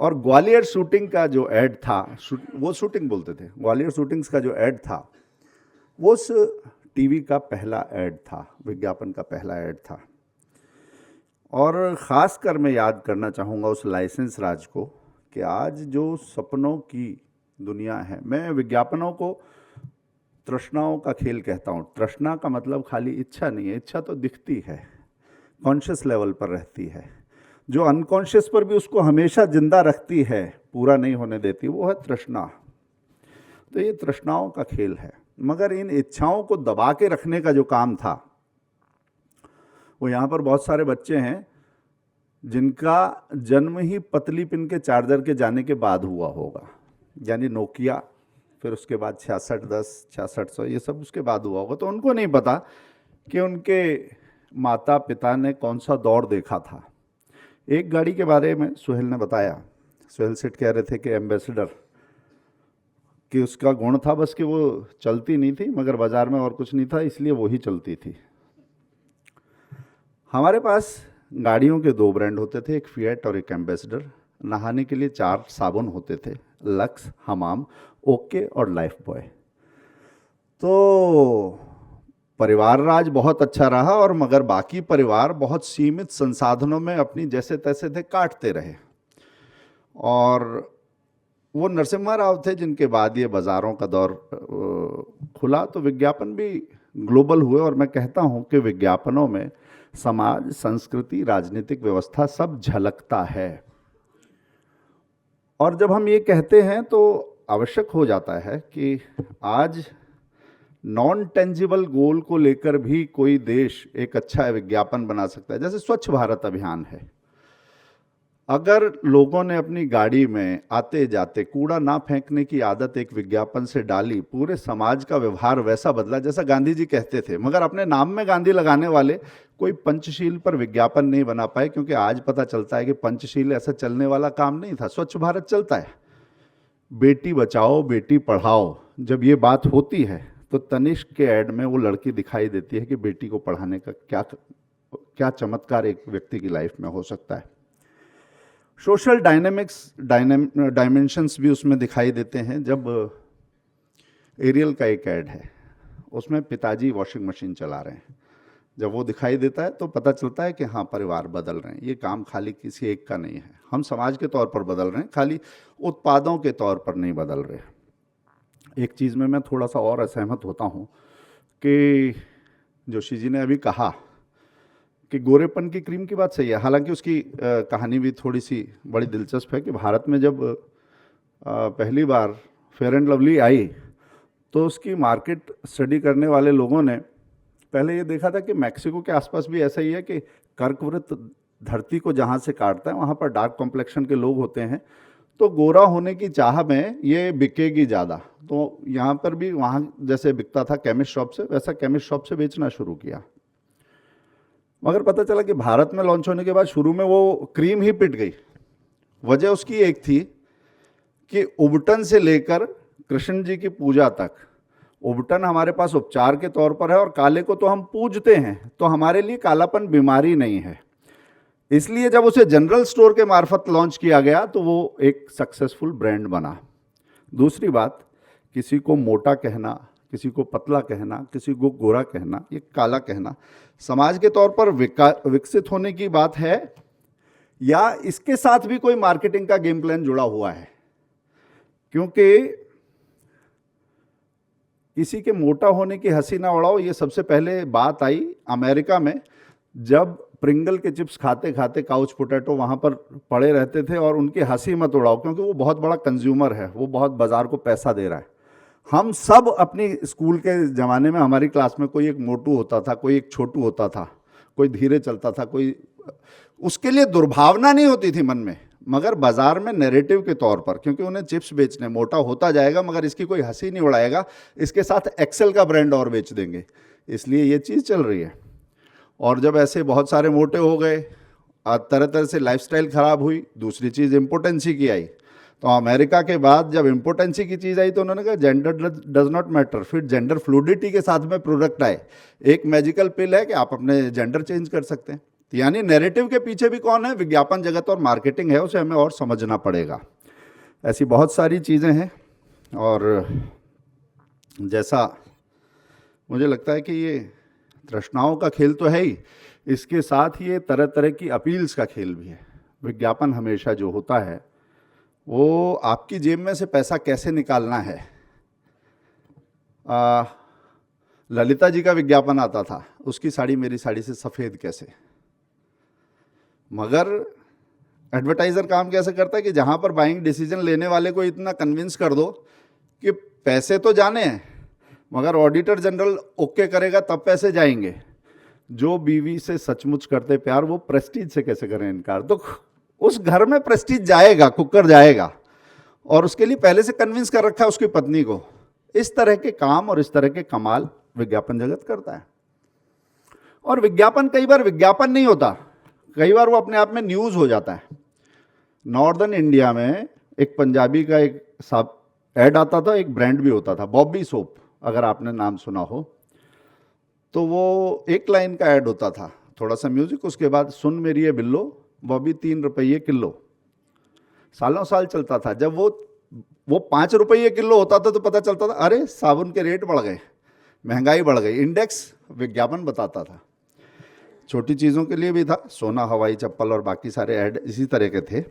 Speaker 13: और ग्वालियर शूटिंग का जो ऐड था, वो शूटिंग बोलते थे, ग्वालियर शूटिंग्स का जो ऐड था वो उस टीवी का पहला ऐड था, विज्ञापन का पहला ऐड था। और ख़ास कर मैं याद करना चाहूँगा उस लाइसेंस राज को कि आज जो सपनों की दुनिया है, मैं विज्ञापनों को तृष्णाओं का खेल कहता हूँ। तृष्णा का मतलब खाली इच्छा नहीं है, इच्छा तो दिखती है, कॉन्शियस लेवल पर रहती है। जो अनकॉन्शियस पर भी उसको हमेशा जिंदा रखती है, पूरा नहीं होने देती, वो है तृष्णा। तो ये तृष्णाओं का खेल है। मगर इन इच्छाओं को दबा के रखने का जो काम था, वो यहाँ पर बहुत सारे बच्चे हैं जिनका जन्म ही पतली पिन के चार्जर के जाने के बाद हुआ होगा, यानी नोकिया, फिर उसके बाद 6610, 6600, ये सब उसके बाद हुआ होगा। तो उनको नहीं पता कि उनके माता पिता ने कौन सा दौर देखा था। एक गाड़ी के बारे में सुहेल ने बताया, सुहेल सेठ कह रहे थे कि एम्बेसडर, कि उसका गुण था बस कि वो चलती नहीं थी, मगर बाज़ार में और कुछ नहीं था, इसलिए वो ही चलती थी। हमारे पास गाड़ियों के 2 ब्रांड होते थे, एक फिएट और एक एम्बेसडर। नहाने के लिए 4 साबुन होते थे, लक्स, हमाम, ओके और लाइफ बॉय। तो परिवार राज बहुत अच्छा रहा, और मगर बाकी परिवार बहुत सीमित संसाधनों में अपनी जैसे तैसे थे काटते रहे। और वो नरसिम्हा राव थे जिनके बाद ये बाज़ारों का दौर खुला। तो विज्ञापन भी ग्लोबल हुए, और मैं कहता हूँ कि विज्ञापनों में समाज, संस्कृति, राजनीतिक व्यवस्था सब झलकता है। और जब हम ये कहते हैं तो आवश्यक हो जाता है कि आज नॉन टेंजिबल गोल को लेकर भी कोई देश एक अच्छा विज्ञापन बना सकता है। जैसे स्वच्छ भारत अभियान है, अगर लोगों ने अपनी गाड़ी में आते जाते कूड़ा ना फेंकने की आदत एक विज्ञापन से डाली, पूरे समाज का व्यवहार वैसा बदला जैसा गांधी जी कहते थे। मगर अपने नाम में गांधी लगाने वाले कोई पंचशील पर विज्ञापन नहीं बना पाए, क्योंकि आज पता चलता है कि पंचशील ऐसा चलने वाला काम नहीं था। स्वच्छ भारत चलता है, बेटी बचाओ बेटी पढ़ाओ, जब ये बात होती है तो तनिष्क के ऐड में वो लड़की दिखाई देती है कि बेटी को पढ़ाने का क्या चमत्कार एक व्यक्ति की लाइफ में हो सकता है। सोशल डायमेंशंस भी उसमें दिखाई देते हैं। जब एरियल का एक ऐड है, उसमें पिताजी वॉशिंग मशीन चला रहे हैं, जब वो दिखाई देता है तो पता चलता है कि हाँ, परिवार बदल रहे हैं। ये काम खाली किसी एक का नहीं है, हम समाज के तौर पर बदल रहे हैं, खाली उत्पादों के तौर पर नहीं बदल रहे। एक चीज़ में मैं थोड़ा सा और असहमत होता हूँ कि जोशी जी ने अभी कहा कि गोरेपन की क्रीम की बात सही है। हालांकि उसकी कहानी भी थोड़ी सी बड़ी दिलचस्प है कि भारत में जब पहली बार फेयर एंड लवली आई तो उसकी मार्केट स्टडी करने वाले लोगों ने पहले ये देखा था कि मैक्सिको के आसपास भी ऐसा ही है कि कर्कवृत्त धरती को जहाँ से काटता है वहाँ पर डार्क कॉम्प्लेक्शन के लोग होते हैं, तो गोरा होने की चाह में ये बिकेगी ज़्यादा। तो यहाँ पर भी वहाँ जैसे बिकता था केमिस्ट शॉप से, वैसा केमिस्ट शॉप से बेचना शुरू किया। मगर पता चला कि भारत में लॉन्च होने के बाद शुरू में वो क्रीम ही पिट गई। वजह उसकी एक थी कि उबटन से लेकर कृष्ण जी की पूजा तक, उबटन हमारे पास उपचार के तौर पर है और काले को तो हम पूजते हैं, तो हमारे लिए कालापन बीमारी नहीं है। इसलिए जब उसे जनरल स्टोर के मार्फत लॉन्च किया गया तो वो एक सक्सेसफुल ब्रांड बना। दूसरी बात, किसी को मोटा कहना, किसी को पतला कहना, किसी को गोरा कहना, ये काला कहना समाज के तौर पर विकसित होने की बात है या इसके साथ भी कोई मार्केटिंग का गेम प्लान जुड़ा हुआ है? क्योंकि किसी के मोटा होने की हंसी ना उड़ाओ, ये सबसे पहले बात आई अमेरिका में, जब प्रिंगल के चिप्स खाते खाते काउच पोटैटो वहाँ पर पड़े रहते थे और उनकी हंसी मत उड़ाओ क्योंकि वो बहुत बड़ा कंज्यूमर है, वो बहुत बाजार को पैसा दे रहा है। हम सब अपनी स्कूल के ज़माने में हमारी क्लास में कोई एक मोटू होता था, कोई एक छोटू होता था, कोई धीरे चलता था, कोई, उसके लिए दुर्भावना नहीं होती थी मन में, मगर बाजार में नैरेटिव के तौर पर, क्योंकि उन्हें चिप्स बेचने, मोटा होता जाएगा मगर इसकी कोई हंसी नहीं उड़ाएगा, इसके साथ एक्सेल का ब्रांड और बेच देंगे, इसलिए ये चीज़ चल रही है। और जब ऐसे बहुत सारे मोटे हो गए, तरह तरह से लाइफस्टाइल खराब हुई, दूसरी चीज़ इम्पोर्टेंसी की आई। तो अमेरिका के बाद जब इम्पोर्टेंसी की चीज़ आई तो उन्होंने कहा जेंडर डज नॉट मैटर, फिर जेंडर फ्लूडिटी के साथ में प्रोडक्ट आए। एक मैजिकल पिल है कि आप अपने जेंडर चेंज कर सकते हैं। तो यानी नैरेटिव के पीछे भी कौन है? विज्ञापन जगत और मार्केटिंग है, उसे हमें और समझना पड़ेगा। ऐसी बहुत सारी चीज़ें हैं और जैसा मुझे लगता है कि ये तृष्णाओं का खेल तो है ही, इसके साथ ये तरह तरह की अपील्स का खेल भी है। विज्ञापन हमेशा जो होता है वो आपकी जेब में से पैसा कैसे निकालना है। ललिता जी का विज्ञापन आता था, उसकी साड़ी मेरी साड़ी से सफ़ेद कैसे, मगर एडवर्टाइज़र काम कैसे करता है कि जहाँ पर बाइंग डिसीजन लेने वाले को इतना कन्विंस कर दो कि पैसे तो जाने हैं मगर ऑडिटर जनरल ओके करेगा तब पैसे जाएंगे। जो बीवी से सचमुच करते प्यार वो प्रेस्टीज से कैसे करें इनकार। तो उस घर में प्रेस्टीज जाएगा, कुकर जाएगा, और उसके लिए पहले से कन्विंस कर रखा है उसकी पत्नी को। इस तरह के काम और इस तरह के कमाल विज्ञापन जगत करता है। और विज्ञापन कई बार विज्ञापन नहीं होता, कई बार वो अपने आप में न्यूज़ हो जाता है। नॉर्दर्न इंडिया में एक पंजाबी का एक ऐड आता था, एक ब्रांड भी होता था, बॉबी सोप, अगर आपने नाम सुना हो। तो वो एक लाइन का ऐड होता था, थोड़ा सा म्यूजिक, उसके बाद सुन मेरी ये बिल्लो, बॉबी 3 रुपये किलो। सालों साल चलता था। जब वो 5 रुपये किलो होता था तो पता चलता था अरे साबुन के रेट बढ़ गए, महंगाई बढ़ गई। इंडेक्स विज्ञापन बताता था। छोटी चीज़ों के लिए भी था, सोना, हवाई चप्पल और बाकी सारे ऐड इसी तरह के थे।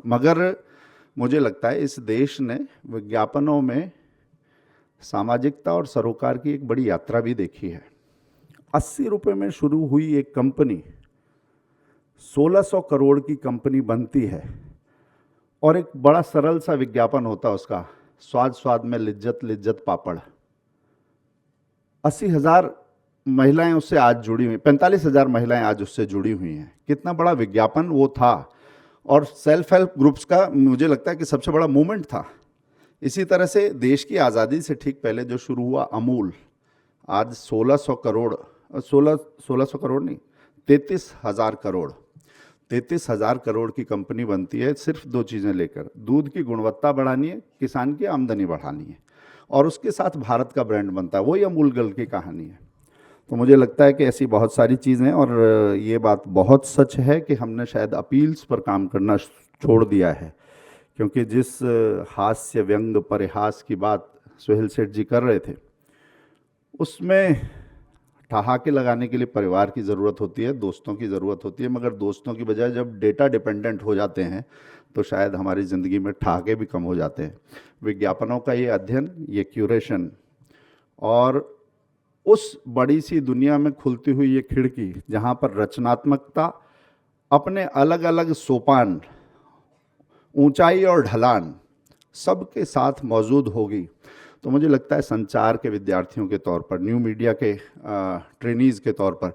Speaker 13: मगर मुझे लगता है इस देश ने विज्ञापनों में सामाजिकता और सरोकार की एक बड़ी यात्रा भी देखी है। 80 रुपये में शुरू हुई एक कंपनी 1600 करोड़ की कंपनी बनती है और एक बड़ा सरल सा विज्ञापन होता है उसका, स्वाद स्वाद में लिज्जत लिज्जत पापड़। 80,000 महिलाएं उससे आज जुड़ी हुई, 45,000 महिलाएं आज उससे जुड़ी हुई हैं। कितना बड़ा विज्ञापन वो था। और सेल्फ हेल्प ग्रुप्स का मुझे लगता है कि सबसे बड़ा मूवमेंट था। इसी तरह से देश की आज़ादी से ठीक पहले जो शुरू हुआ अमूल, आज 1600 करोड़, 1600 करोड़ नहीं, 33,000 करोड़, 33,000 करोड़ की कंपनी बनती है सिर्फ 2 चीज़ें लेकर। दूध की गुणवत्ता बढ़ानी है, किसान की आमदनी बढ़ानी है, और उसके साथ भारत का ब्रांड बनता है। वही अमूल गर्ल की कहानी है। तो मुझे लगता है कि ऐसी बहुत सारी चीज़ें, और ये बात बहुत सच है कि हमने शायद अपील्स पर काम करना छोड़ दिया है, क्योंकि जिस हास्य व्यंग परिहास की बात सुहेल सेठ जी कर रहे थे उसमें ठहाके लगाने के लिए परिवार की ज़रूरत होती है, दोस्तों की ज़रूरत होती है, मगर दोस्तों की बजाय जब डेटा डिपेंडेंट हो जाते हैं तो शायद हमारी ज़िंदगी में ठहाके भी कम हो जाते हैं। विज्ञापनों का ये अध्ययन, ये क्यूरेशन और उस बड़ी सी दुनिया में खुलती हुई ये खिड़की जहाँ पर रचनात्मकता अपने अलग अलग सोपान, ऊंचाई और ढलान सबके साथ मौजूद होगी, तो मुझे लगता है संचार के विद्यार्थियों के तौर पर, न्यू मीडिया के ट्रेनीज़ के तौर पर,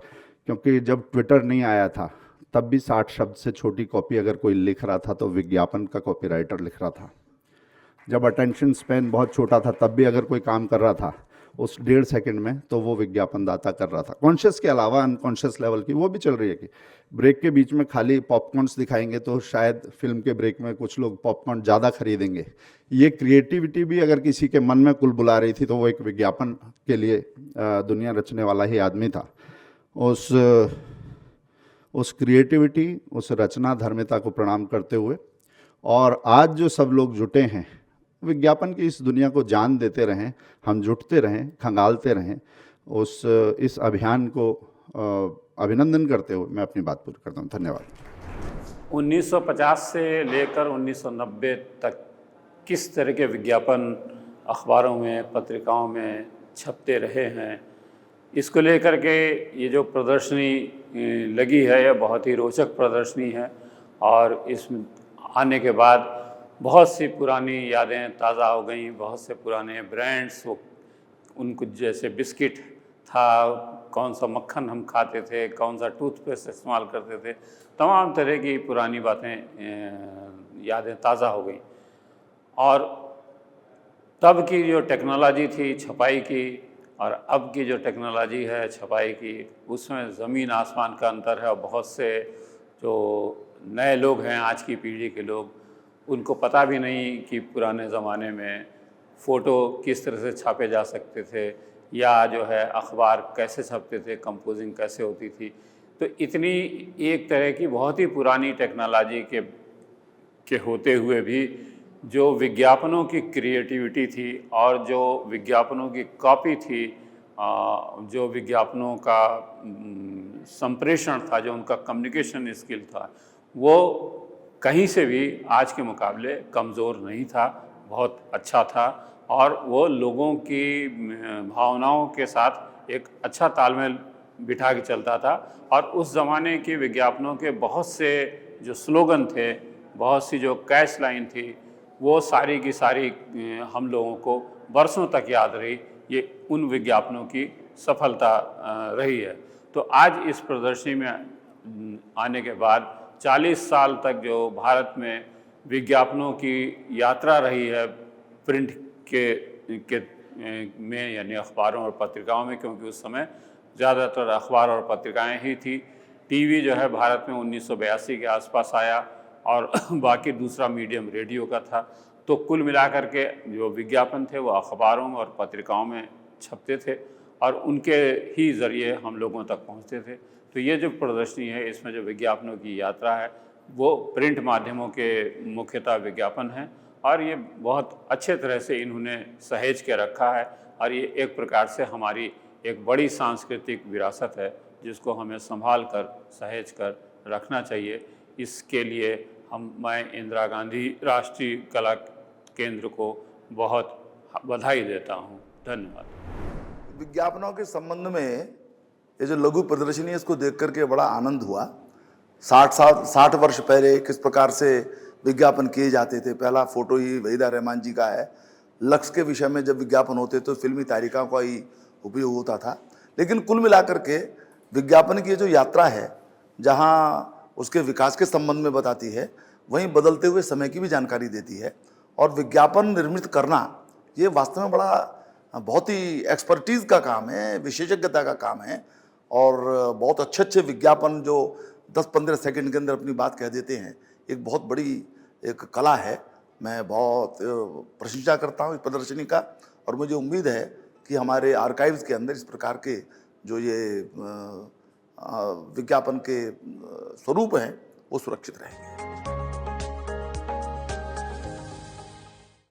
Speaker 13: क्योंकि जब ट्विटर नहीं आया था तब भी 60 शब्द से छोटी कॉपी अगर कोई लिख रहा था तो विज्ञापन का कॉपीराइटर लिख रहा था। जब अटेंशन स्पैन बहुत छोटा था तब भी अगर कोई काम कर रहा था उस 1.5 सेकंड में तो वो विज्ञापनदाता कर रहा था। कॉन्शियस के अलावा अनकॉन्शियस लेवल की वो भी चल रही है कि ब्रेक के बीच में खाली पॉपकॉर्न्स दिखाएंगे तो शायद फिल्म के ब्रेक में कुछ लोग पॉपकॉर्न ज़्यादा खरीदेंगे। ये क्रिएटिविटी भी अगर किसी के मन में कुल बुला रही थी तो वो एक विज्ञापन के लिए दुनिया रचने वाला ही आदमी था। उस क्रिएटिविटी, उस रचना धर्मिता को प्रणाम करते हुए और आज जो सब लोग जुटे हैं विज्ञापन की इस दुनिया को जान देते रहें, हम जुटते रहें, खंगालते रहें, इस अभियान को अभिनंदन करते हुए मैं अपनी बात पूरी करता हूँ। धन्यवाद।
Speaker 14: 1950 से लेकर 1990 तक किस तरह के विज्ञापन अखबारों में, पत्रिकाओं में छपते रहे हैं, इसको लेकर के ये जो प्रदर्शनी लगी है यह बहुत ही रोचक प्रदर्शनी है और इसमें आने के बाद बहुत सी पुरानी यादें ताज़ा हो गई। बहुत से पुराने ब्रांड्स, वो उनको जैसे बिस्किट था, कौन सा मक्खन हम खाते थे, कौन सा टूथपेस्ट इस्तेमाल करते थे, तमाम तरह की पुरानी बातें यादें ताज़ा हो गई। और तब की जो टेक्नोलॉजी थी छपाई की और अब की जो टेक्नोलॉजी है छपाई की, उसमें ज़मीन आसमान का अंतर है। और बहुत से जो नए लोग हैं, आज की पीढ़ी के लोग, उनको पता भी नहीं कि पुराने ज़माने में फ़ोटो किस तरह से छापे जा सकते थे या जो है अखबार कैसे छपते थे, कंपोजिंग कैसे होती थी। तो इतनी एक तरह की बहुत ही पुरानी टेक्नोलॉजी के होते हुए भी जो विज्ञापनों की क्रिएटिविटी थी और जो विज्ञापनों की कॉपी थी, जो विज्ञापनों का संप्रेषण था, जो उनका कम्युनिकेशन स्किल था, वो कहीं से भी आज के मुकाबले कमज़ोर नहीं था, बहुत अच्छा था और वो लोगों की भावनाओं के साथ एक अच्छा तालमेल बिठा के चलता था। और उस ज़माने के विज्ञापनों के बहुत से जो स्लोगन थे, बहुत सी जो कैच लाइन थी, वो सारी की सारी हम लोगों को बरसों तक याद रही। ये उन विज्ञापनों की सफलता रही है। तो आज इस प्रदर्शनी में आने के बाद 40 साल तक जो भारत में विज्ञापनों की यात्रा रही है प्रिंट के में, यानी अखबारों और पत्रिकाओं में, क्योंकि उस समय ज़्यादातर अखबार और पत्रिकाएं ही थी। टीवी जो है भारत में 1982 के आसपास आया और बाकी दूसरा मीडियम रेडियो का था। तो कुल मिलाकर के जो विज्ञापन थे वो अखबारों और पत्रिकाओं में छपते थे और उनके ही ज़रिए हम लोगों तक पहुंचते थे। तो ये जो प्रदर्शनी है, इसमें जो विज्ञापनों की यात्रा है वो प्रिंट माध्यमों के मुख्यतः विज्ञापन हैं और ये बहुत अच्छे तरह से इन्होंने सहेज के रखा है और ये एक प्रकार से हमारी एक बड़ी सांस्कृतिक विरासत है जिसको हमें संभाल कर, सहेज कर रखना चाहिए। इसके लिए मैं इंदिरा गांधी राष्ट्रीय कला केंद्र को बहुत बधाई देता हूँ। धन्यवाद।
Speaker 15: विज्ञापनों के संबंध में ये जो लघु प्रदर्शनी है, इसको देख करके बड़ा आनंद हुआ। 60 वर्ष पहले किस प्रकार से विज्ञापन किए जाते थे। पहला फोटो ही वहीदा रहमान जी का है। लक्ष्य के विषय में जब विज्ञापन होते तो फिल्मी तारिका का ही उपयोग होता था। लेकिन कुल मिलाकर के विज्ञापन की जो यात्रा है, जहाँ उसके विकास के संबंध में बताती है, वहीं बदलते हुए समय की भी जानकारी देती है। और विज्ञापन निर्मित करना ये वास्तव में बहुत ही एक्सपर्टीज़ का काम है, विशेषज्ञता का काम है। और बहुत अच्छे विज्ञापन जो 10-15 सेकंड के अंदर अपनी बात कह देते हैं, एक बहुत बड़ी एक कला है। मैं बहुत प्रशंसा करता हूँ इस प्रदर्शनी का और मुझे उम्मीद है कि हमारे आर्काइव्स के अंदर इस प्रकार के जो ये विज्ञापन के स्वरूप हैं वो सुरक्षित रहेंगे।